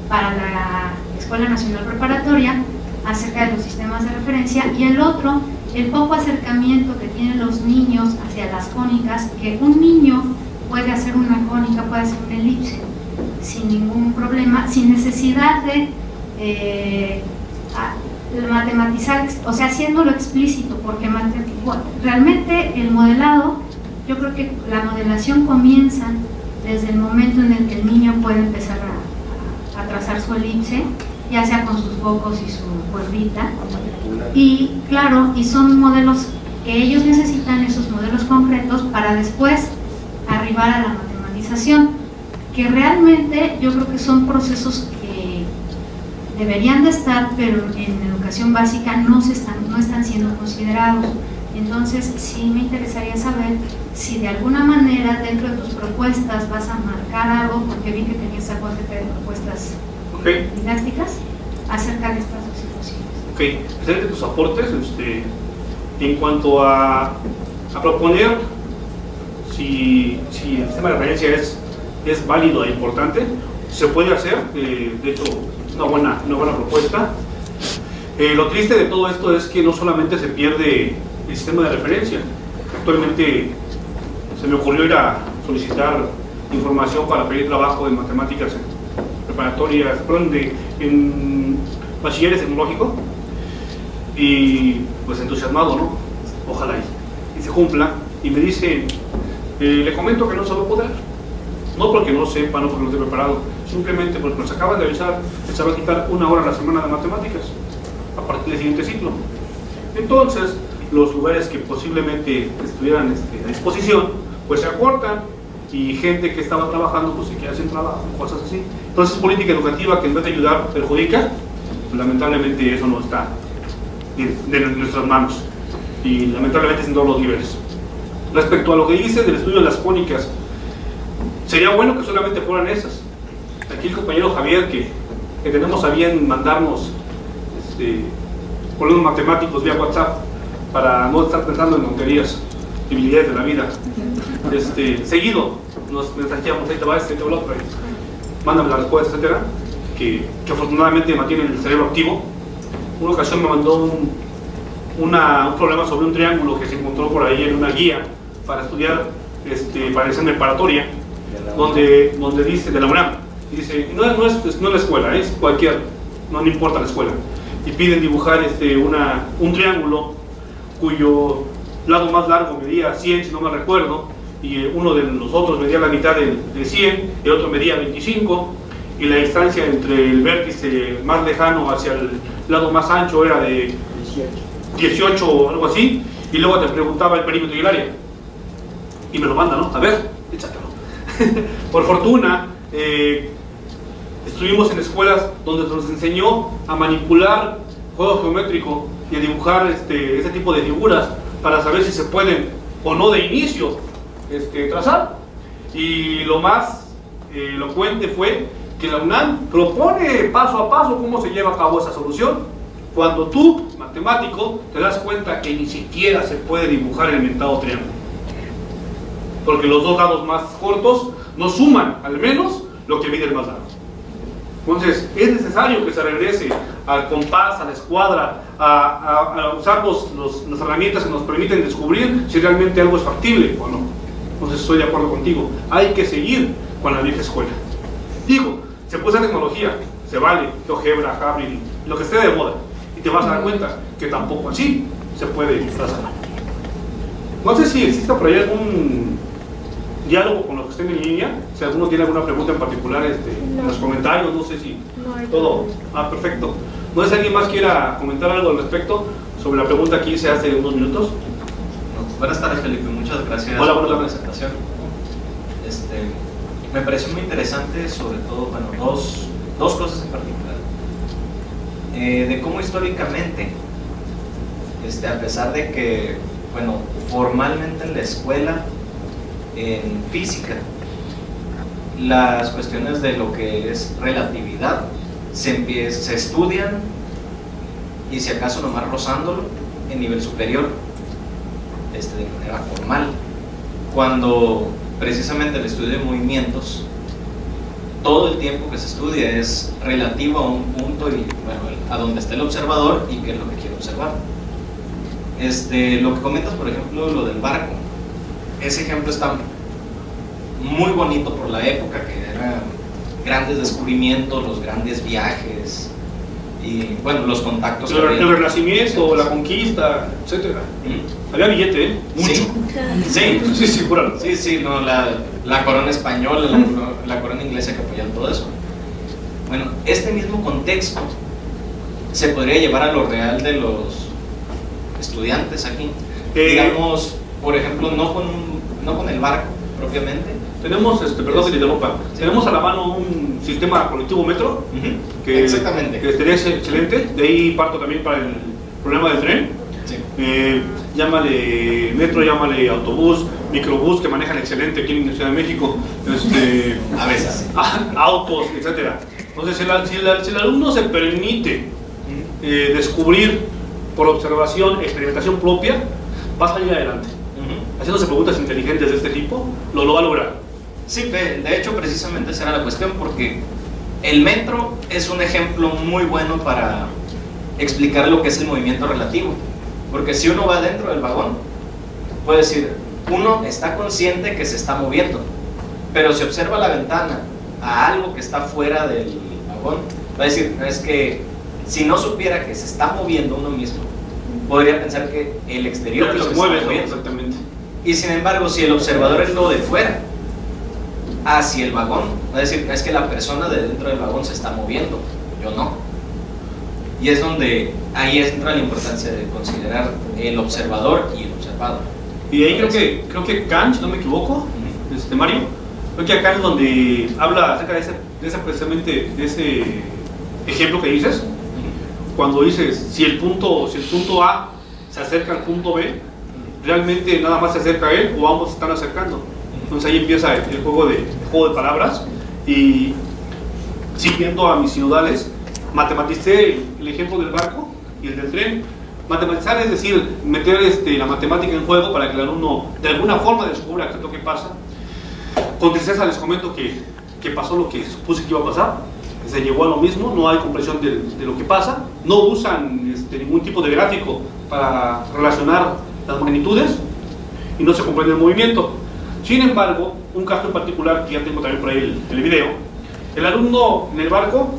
para la Escuela Nacional Preparatoria acerca de los sistemas de referencia, y el otro, el poco acercamiento que tienen los niños hacia las cónicas, que un niño puede hacer una cónica, puede hacer una elipse sin ningún problema, sin necesidad de matematizar, o sea, haciéndolo explícito, porque realmente el modelado, yo creo que la modelación comienza desde el momento en el que el niño puede empezar a trazar su elipse, ya sea con sus focos y su cuerdita, y claro, y son modelos que ellos necesitan, esos modelos concretos, para después arribar a la matematización, que realmente yo creo que son procesos que deberían de estar, pero en educación básica no están siendo considerados. Entonces sí me interesaría saber si de alguna manera dentro de tus propuestas vas a marcar algo, porque vi que tenías algo acerca de propuestas didácticas acerca de estas dos situaciones.
Ok, presente tus aportes en cuanto a proponer si el sistema de referencia es válido e importante, se puede hacer, de hecho, una buena propuesta. Lo triste de todo esto es que no solamente se pierde el sistema de referencia. Actualmente se me ocurrió ir a solicitar información para pedir trabajo en matemáticas preparatorias, en bachilleres tecnológico, y pues entusiasmado, ¿no? Ojalá y se cumpla, y me dicen, le comento que no se va a poder, no porque no sepa, no porque no esté preparado, simplemente porque nos acaban de avisar que se va a quitar 1 hora a la semana de matemáticas a partir del siguiente ciclo. Entonces los lugares que posiblemente estuvieran a disposición pues se acortan, y gente que estaba trabajando pues se queda sin trabajo, cosas así. Entonces, política educativa que en vez de ayudar perjudica, pues lamentablemente eso no está de nuestras manos, y lamentablemente en todos los niveles. Respecto a lo que dice del estudio de las cónicas, sería bueno que solamente fueran esas. Aquí el compañero Javier, que tenemos a bien mandarnos problemas matemáticos vía WhatsApp para no estar pensando en tonterías, debilidades de la vida. Seguido nos mensajeamos, ahí te va te va el otro, mándame la respuesta, etcétera, que afortunadamente mantiene el cerebro activo. Una ocasión me mandó un problema sobre un triángulo que se encontró por ahí en una guía para estudiar para examen preparatoria, donde dice, de la UNAM, y dice, no es la escuela, es cualquier, no importa la escuela, y piden dibujar un triángulo cuyo lado más largo medía 100, si no me recuerdo, y uno de los otros medía la mitad de 100, el otro medía 25, y la distancia entre el vértice más lejano hacia el lado más ancho era de 18 o algo así, y luego te preguntaba el perímetro y el área, y me lo manda, ¿no? A ver, échatelo. Por fortuna, Estuvimos en escuelas donde se nos enseñó a manipular juego geométrico y a dibujar ese tipo de figuras para saber si se pueden o no de inicio trazar. Y lo más elocuente fue que la UNAM propone paso a paso cómo se lleva a cabo esa solución, cuando tú, matemático, te das cuenta que ni siquiera se puede dibujar el mentado triángulo, porque los dos lados más cortos no suman al menos lo que mide el más largo. Entonces es necesario que se regrese al compás, a la escuadra, a usar las herramientas que nos permiten descubrir si realmente algo es factible o no. Entonces estoy de acuerdo contigo, hay que seguir con la vieja escuela. Digo, se puede usar tecnología, se vale, GeoGebra, Hybrid, lo que esté de moda, y te vas a dar cuenta que tampoco así se puede trazar. No sé si existe por ahí algún diálogo con los que estén en línea, si alguno tiene alguna pregunta en particular en los comentarios, no sé si todo. Perfecto. No sé si alguien más quiera comentar algo al respecto sobre la pregunta que hice hace unos minutos.
Buenas tardes, Felipe, muchas gracias
Hola,
por la
buenas
presentación. Me pareció muy interesante, sobre todo, bueno, dos cosas en particular. De cómo históricamente, a pesar de que, bueno, formalmente en la escuela, en física, las cuestiones de lo que es relatividad se estudian, y si acaso nomás rozándolo, en nivel superior, de manera formal, cuando precisamente el estudio de movimientos, todo el tiempo que se estudia es relativo a un punto y, bueno, a donde está el observador y qué es lo que quiere observar. Lo que comentas, por ejemplo, lo del barco, ese ejemplo está muy bonito por la época, que eran grandes descubrimientos, los grandes viajes y, bueno, los contactos.
El Renacimiento, la conquista, etcétera. Había billete, mucho. Sí, júralo.
Sí, no, la corona española, la corona inglesa que apoyan todo eso. Bueno, este mismo contexto se podría llevar a lo real de los estudiantes aquí. Digamos, por ejemplo, no con el barco propiamente.
Tenemos, perdón que te interrumpa, tenemos a la mano un sistema colectivo metro, que
exactamente,
que sería excelente. De ahí parto también para el problema del tren.
Sí.
Llámale metro, llámale autobús, microbús, que manejan excelente aquí en la Ciudad de México,
a veces
autos, etcétera. Entonces, si el alumno se permite descubrir por observación, experimentación propia, va a salir adelante. Haciéndose preguntas inteligentes de este tipo, lo va a lograr.
Sí, de hecho, precisamente esa era la cuestión, porque el metro es un ejemplo muy bueno para explicar lo que es el movimiento relativo. Porque si uno va dentro del vagón, puede decir, uno está consciente que se está moviendo, pero si observa la ventana a algo que está fuera del vagón, va a decir, es que si no supiera que se está moviendo uno mismo, podría pensar que el exterior es lo que se mueve,
exactamente.
Y sin embargo, si el observador es lo de fuera, hacia el vagón, va a decir, es que la persona de dentro del vagón se está moviendo, yo no. Y es donde ahí entra la importancia de considerar el observador y el observado.
Y ahí creo que Kant, si no me equivoco, Mario, creo que acá es donde habla acerca precisamente de ese ejemplo que dices, cuando dices, si el punto A se acerca al punto B, realmente nada más se acerca a él o ambos se están acercando. Entonces ahí empieza el juego de palabras. Y siguiendo a mis sinodales, matematicé el ejemplo del barco y el del tren. Matematizar es decir, meter la matemática en juego para que el alumno de alguna forma descubra qué es lo que pasa. Con tristeza les comento que pasó lo que supuse que iba a pasar. Se llegó a lo mismo, no hay comprensión de lo que pasa, no usan ningún tipo de gráfico para relacionar las magnitudes y no se comprende el movimiento. Sin embargo, un caso en particular que ya tengo también por ahí el video, el alumno en el barco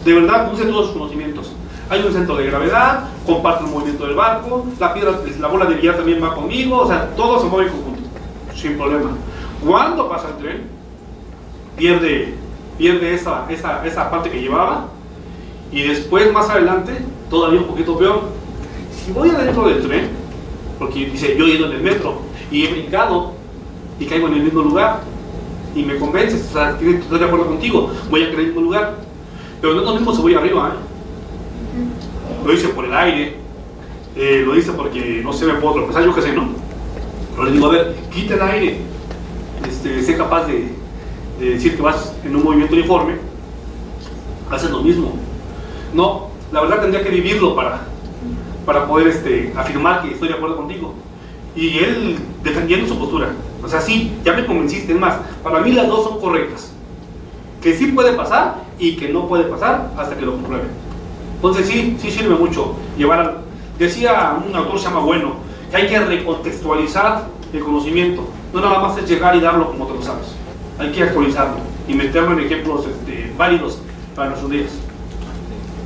de verdad usa todos sus conocimientos. Hay un centro de gravedad, comparto el movimiento del barco, la bola de billar también va conmigo, o sea, todo se mueve en conjunto, sin problema. Cuando pasa el tren, pierde esa parte que llevaba, y después, más adelante, todavía un poquito peor. Si voy adentro del tren, porque dice, yo he ido en el metro, y he brincado, y caigo en el mismo lugar, y me convences, o sea, estoy de acuerdo contigo, voy a caer en el mismo lugar. Pero no es lo mismo si voy arriba, Lo hice por el aire, lo hice porque no sé, me puedo tropezar, yo qué sé, ¿no? Pero le digo, a ver, quita el aire, sé capaz de decir que vas en un movimiento uniforme, haces lo mismo. No, la verdad tendría que vivirlo para poder afirmar que estoy de acuerdo contigo. Y él defendiendo su postura. O sea, sí, ya me convenciste. Es más, para mí las dos son correctas. Que sí puede pasar y que no puede pasar hasta que lo compruebe. Entonces sí sirve mucho llevar decía un autor, se llama Bueno, que hay que recontextualizar el conocimiento. No nada más es llegar y darlo como te lo sabes. Hay que actualizarlo y meterlo en ejemplos válidos para nuestros días.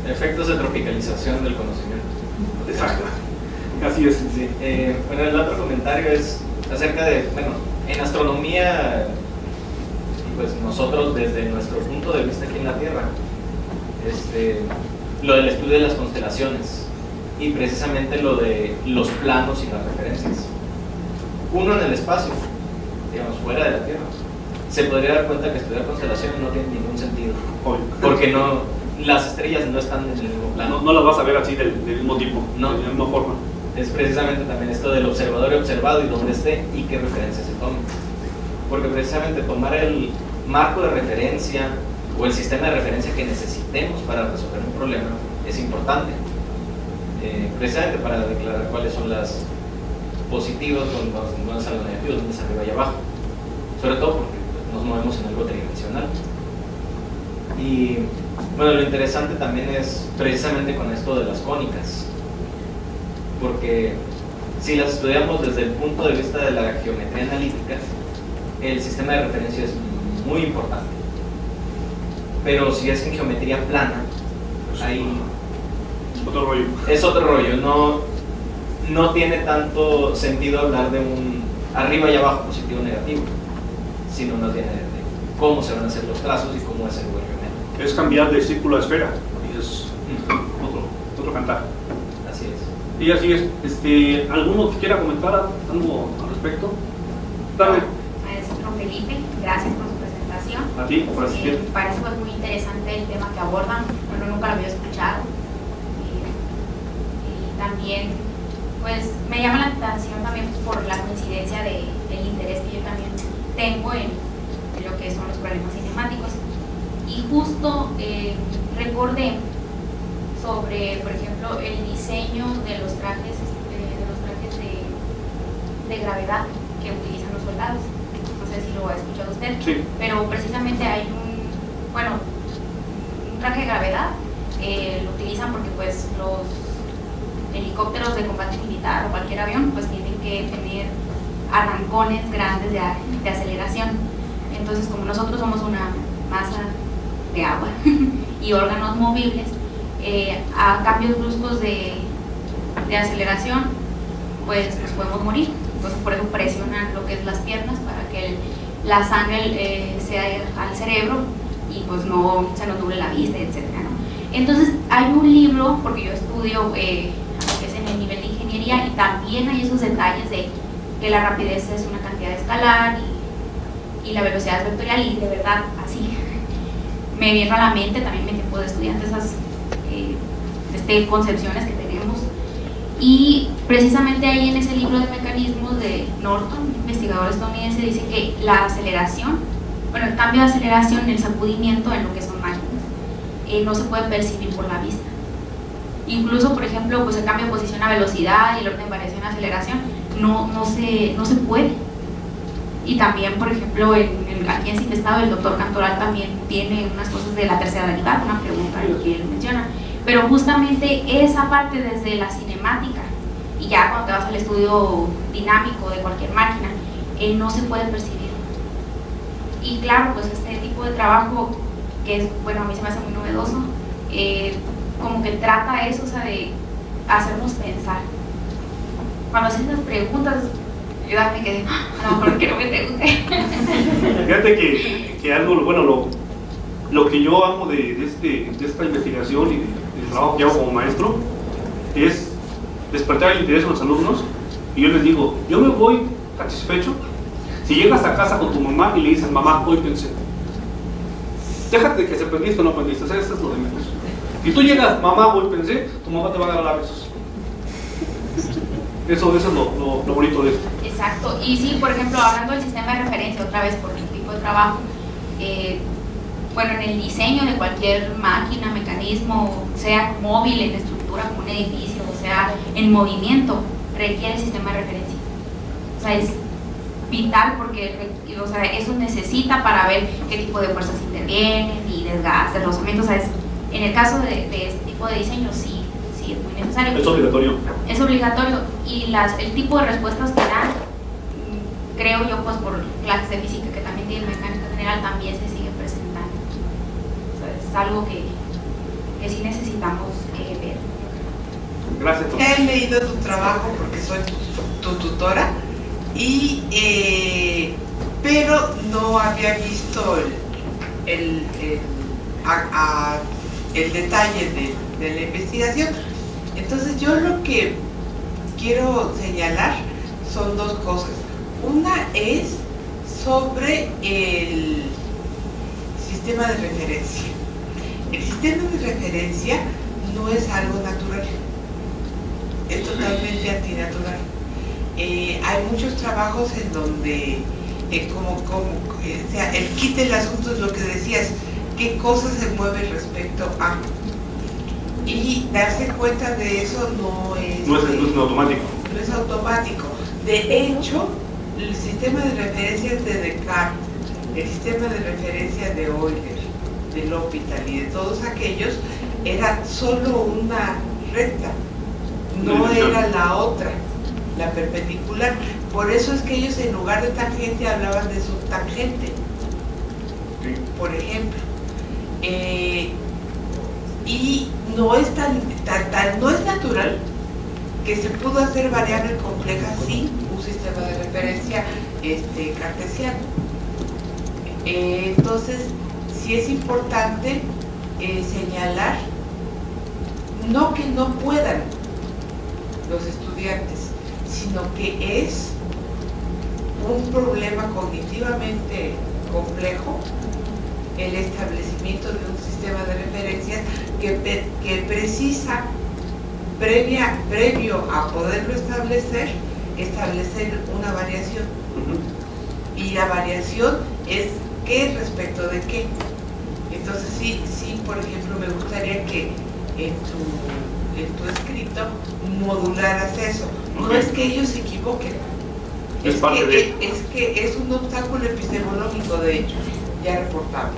Efectos de tropicalización del conocimiento.
Exacto. Así es.
Sí. Bueno, el otro comentario es acerca de, en astronomía, pues nosotros desde nuestro punto de vista aquí en la Tierra, lo del estudio de las constelaciones y precisamente lo de los planos y las referencias. Uno en el espacio, digamos, fuera de la Tierra, se podría dar cuenta que estudiar constelaciones no tiene ningún sentido.
Obvio.
Porque las estrellas no están en el mismo plano.
No las vas a ver así del mismo tipo,
no.
de la misma forma.
Es precisamente también esto del observador y observado y dónde esté y qué referencia se tome. Porque precisamente tomar el marco de referencia o el sistema de referencia que necesitemos para resolver un problema es importante. Precisamente para declarar cuáles son las positivas, dónde están los negativos, dónde está arriba y abajo. Sobre todo porque nos movemos en algo tridimensional. Y bueno, lo interesante también es precisamente con esto de las cónicas. Porque si las estudiamos desde el punto de vista de la geometría analítica, el sistema de referencia es muy importante. Pero si es en geometría plana, ahí
otro rollo.
Es otro rollo. No tiene tanto sentido hablar de un arriba y abajo, positivo o negativo, sino más bien de cómo se van a hacer los trazos y cómo es el lugar geométrico.
Es cambiar de círculo a esfera y es otro cantar.
Así es.
Y así es. ¿Alguno que quiera comentar algo al respecto? Dale.
Maestro Felipe, gracias por su presentación.
A ti, por asistir.
Me parece muy interesante el tema que abordan. Bueno, nunca lo había escuchado. Y también, pues, me llama la atención también por la coincidencia del interés que yo también tengo en lo que son los problemas cinemáticos. Y justo recordé sobre, por ejemplo, el diseño de los trajes de gravedad que utilizan los soldados. No sé si lo ha escuchado usted,
sí.
Pero precisamente hay un traje de gravedad, lo utilizan porque pues los helicópteros de combate militar o cualquier avión pues tienen que tener arrancones grandes de aceleración. Entonces, como nosotros somos una masa de agua y órganos movibles, a cambios bruscos de aceleración, pues nos podemos morir. Entonces, por eso presionan lo que es las piernas para que la sangre sea al cerebro y pues no se nos nuble la vista, etcétera, ¿no? Entonces, hay un libro, porque yo estudio lo que es en el nivel de ingeniería, y también hay esos detalles de que la rapidez es una cantidad escalar y la velocidad es vectorial, y de verdad así me vino a la mente también mi tiempo de estudiante esas concepciones que tenemos. Y precisamente ahí en ese libro de mecanismos de Norton, investigador estadounidense, dice que la aceleración, el cambio de aceleración, el sacudimiento en lo que son máquinas, no se puede percibir por la vista. Incluso, por ejemplo, pues el cambio de posición a velocidad y el orden de variación a aceleración no se puede. Y también, por ejemplo, aquí en Sinvestado el doctor Cantoral también tiene unas cosas de la tercera derivada, una pregunta que él menciona. Pero justamente esa parte desde la cinemática, y ya cuando te vas al estudio dinámico de cualquier máquina, no se puede percibir. Y claro, pues este tipo de trabajo, que es, a mí se me hace muy novedoso, como que trata eso, o sea, de hacernos pensar. Cuando hacen las preguntas, yo me quedé, a lo mejor quiero que te guste.
Fíjate que algo, lo que yo amo de esta investigación y del trabajo que hago como maestro es despertar el interés en los alumnos, y yo les digo, yo me voy satisfecho si llegas a casa con tu mamá y le dices, mamá, hoy pensé. Déjate de que se aprendiste o no aprendiste, eso es lo de menos. Y tú llegas, mamá, hoy pensé, tu mamá te va a agarrar a besos. Eso es lo bonito de esto.
Exacto. Y sí, por ejemplo, hablando del sistema de referencia, otra vez por mi tipo de trabajo, bueno, en el diseño de cualquier máquina, mecanismo, sea móvil, en estructura como un edificio, o sea, en movimiento, requiere el sistema de referencia. O sea, es vital porque, o sea, eso necesita para ver qué tipo de fuerzas intervienen y desgastes, rozamientos. O sea, en el caso de este tipo de diseño, sí es muy necesario.
Es obligatorio.
Es obligatorio. Y el tipo de respuestas que dan, creo yo, pues por clases de física que también tiene mecánica general, también se sigue presentando. O sea, es algo que sí necesitamos ver.
Gracias.
He leído tu trabajo porque soy tu tutora, pero no había visto el detalle de la investigación. Entonces yo lo que quiero señalar son dos cosas. Una es sobre el sistema de referencia. El sistema de referencia no es algo natural, es totalmente antinatural. Hay muchos trabajos en donde, o sea, el kit del asunto es lo que decías, qué cosas se mueven respecto a. Y darse cuenta de eso no es
automático.
No es automático. De hecho, el sistema de referencias de Descartes, el sistema de referencia de Euler, de L'Hopital y de todos aquellos, era solo una recta, no era la otra, la perpendicular. Por eso es que ellos en lugar de tangente hablaban de subtangente, por ejemplo. Y no es no es natural que se pudo hacer variable compleja sin un sistema de referencia cartesiano. Entonces, sí es importante señalar, no que no puedan los estudiantes, sino que es un problema cognitivamente complejo el establecimiento de un sistema de referencias que precisa, previo a poderlo establecer una variación. Y la variación es qué respecto de qué. Entonces sí, por ejemplo, me gustaría que en tu escrito modularas eso. No es que ellos se equivoquen, es que es un obstáculo epistemológico, de hecho, ya reportado.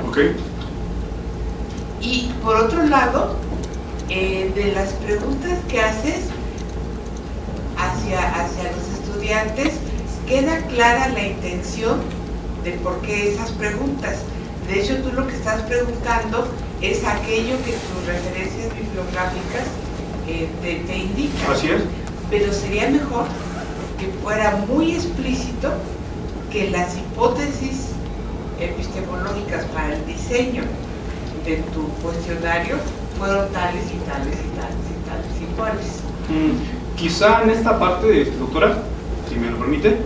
Y por otro lado, de las preguntas que haces hacia los estudiantes, queda clara la intención de por qué esas preguntas. De hecho, tú lo que estás preguntando es aquello que tus referencias bibliográficas te indican.
Así es.
Pero sería mejor que fuera muy explícito que las hipótesis epistemológicas para el diseño de tu cuestionario fueron tales y tales y tales y tales y cuales.
Quizá en esta parte, doctora, si me lo permite,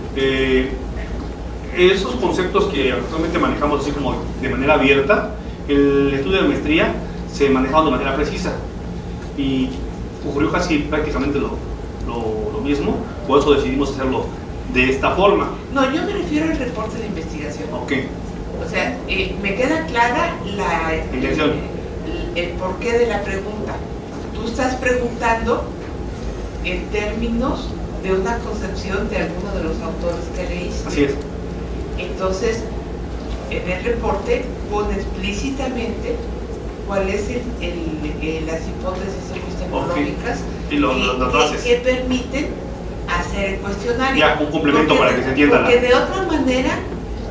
esos conceptos que actualmente manejamos así como de manera abierta, el estudio de maestría se manejaba de manera precisa y ocurrió casi prácticamente lo mismo, por eso decidimos hacerlo de esta forma.
No, yo me refiero al reporte de investigación.
Ok.
O sea, me queda clara la
intención,
el porqué de la pregunta. Tú estás preguntando en términos de una concepción de alguno de los autores que leíste.
Así es.
Entonces, en el reporte pone explícitamente cuál es las hipótesis epistemológicas que permiten hacer el cuestionario.
Ya, un complemento para que se entienda.
Porque de otra manera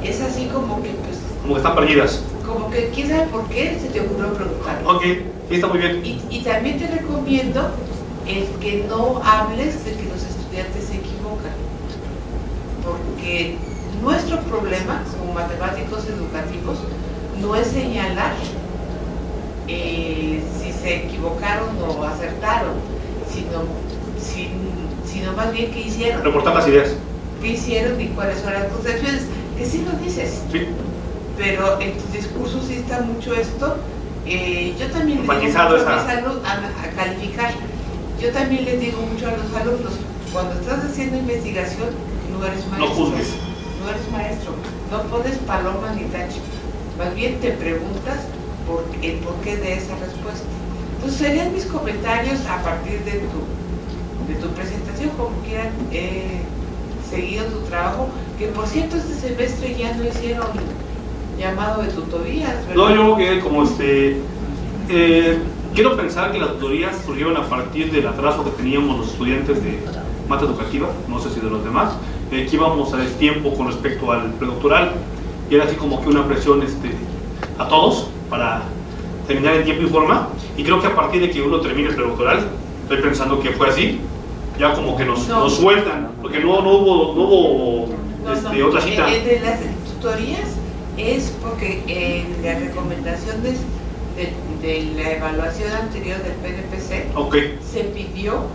es así como que pues,
como que están perdidas.
Como que quién sabe por qué se te ocurrió preguntar.
Ok, sí, está muy bien.
Y también te recomiendo el que no hables de que los estudiantes se equivocan, porque nuestro problema como matemáticos educativos no es señalar si se equivocaron o acertaron, sino más bien qué hicieron.
Reportar las ideas.
¿Qué hicieron y cuáles son las concepciones? Que sí lo dices.
Sí.
pero en tu discurso sí está mucho esto. Yo también le digo
Enfatizado
mucho a
esa-
mis alumnos a calificar. Yo también les digo mucho a los alumnos, cuando estás haciendo investigación, no eres
No
maestro.
juzgues.
No eres maestro, no pones paloma ni tache. Más bien te preguntas el porqué de esa respuesta. Entonces serían mis comentarios a partir de tu presentación, como quieran. Seguido tu trabajo, que por cierto este semestre ya no hicieron llamado de tutorías, ¿verdad?
No, yo creo que como quiero pensar que las tutorías surgieron a partir del atraso que teníamos los estudiantes de mata educativa, no sé si de los demás, que íbamos a destiempo con respecto al predoctoral, y era así como que una presión a todos para terminar en tiempo y forma, y creo que a partir de que uno termine el predoctoral, estoy pensando que fue así, ya como que nos sueltan, porque no hubo otra cita.
De las tutorías es porque en la recomendación de la evaluación anterior del PNPC se pidió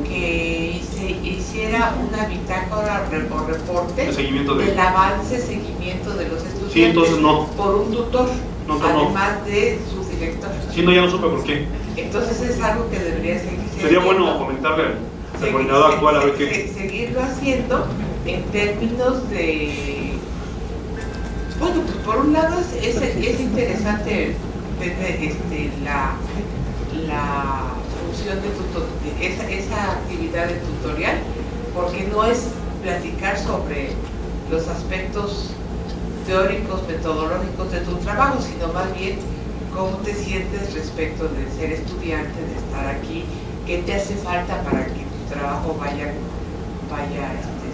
que se hiciera una bitácora o reporte del avance, seguimiento de los estudiantes,
sí, entonces no,
por un tutor,
no.
además de su director.
Sí, no, ya no supe por qué.
Entonces es algo que debería seguir.
Sería bueno comentarle al coordinador actual a ver qué.
Seguirlo haciendo en términos de. Bueno, pues por un lado es interesante ver la función de esa actividad de tutorial, porque no es platicar sobre los aspectos teóricos, metodológicos de tu trabajo, sino más bien cómo te sientes respecto de ser estudiante, de estar aquí, qué te hace falta para que tu trabajo vaya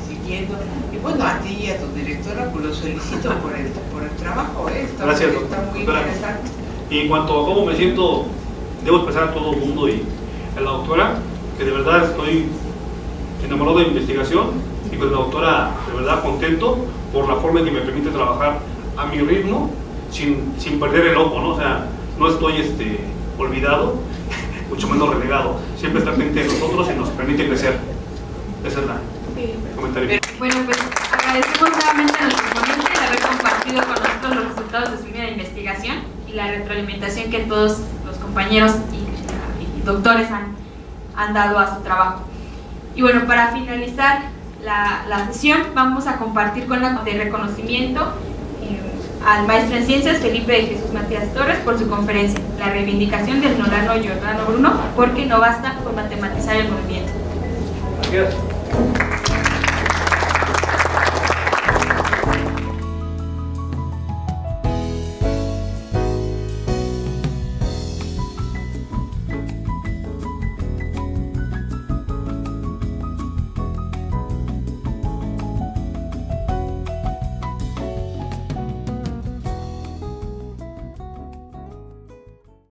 siguiendo. Y bueno, a ti y a tu directora, pues los felicito por el trabajo,
Gracias,
está muy interesante.
Y en cuanto a cómo me siento, debo expresar a todo el mundo y a la doctora que de verdad estoy enamorado de la investigación, y con la doctora de verdad contento por la forma en que me permite trabajar a mi ritmo sin perder el ojo, ¿no? O sea, no estoy olvidado, mucho menos relegado, siempre está pendiente de nosotros y nos permite crecer. Esa es la comentario.
Bueno, pues agradecemos nuevamente a nuestros ponentes de haber compartido con nosotros los resultados de su línea de investigación y la retroalimentación que todos los compañeros y doctores han dado a su trabajo. Y bueno, para finalizar la sesión, vamos a compartir con la de reconocimiento al maestro en ciencias Felipe de Jesús Matías Torres por su conferencia, la reivindicación del Nolano Giordano Bruno, porque no basta con matematizar el movimiento.
Gracias.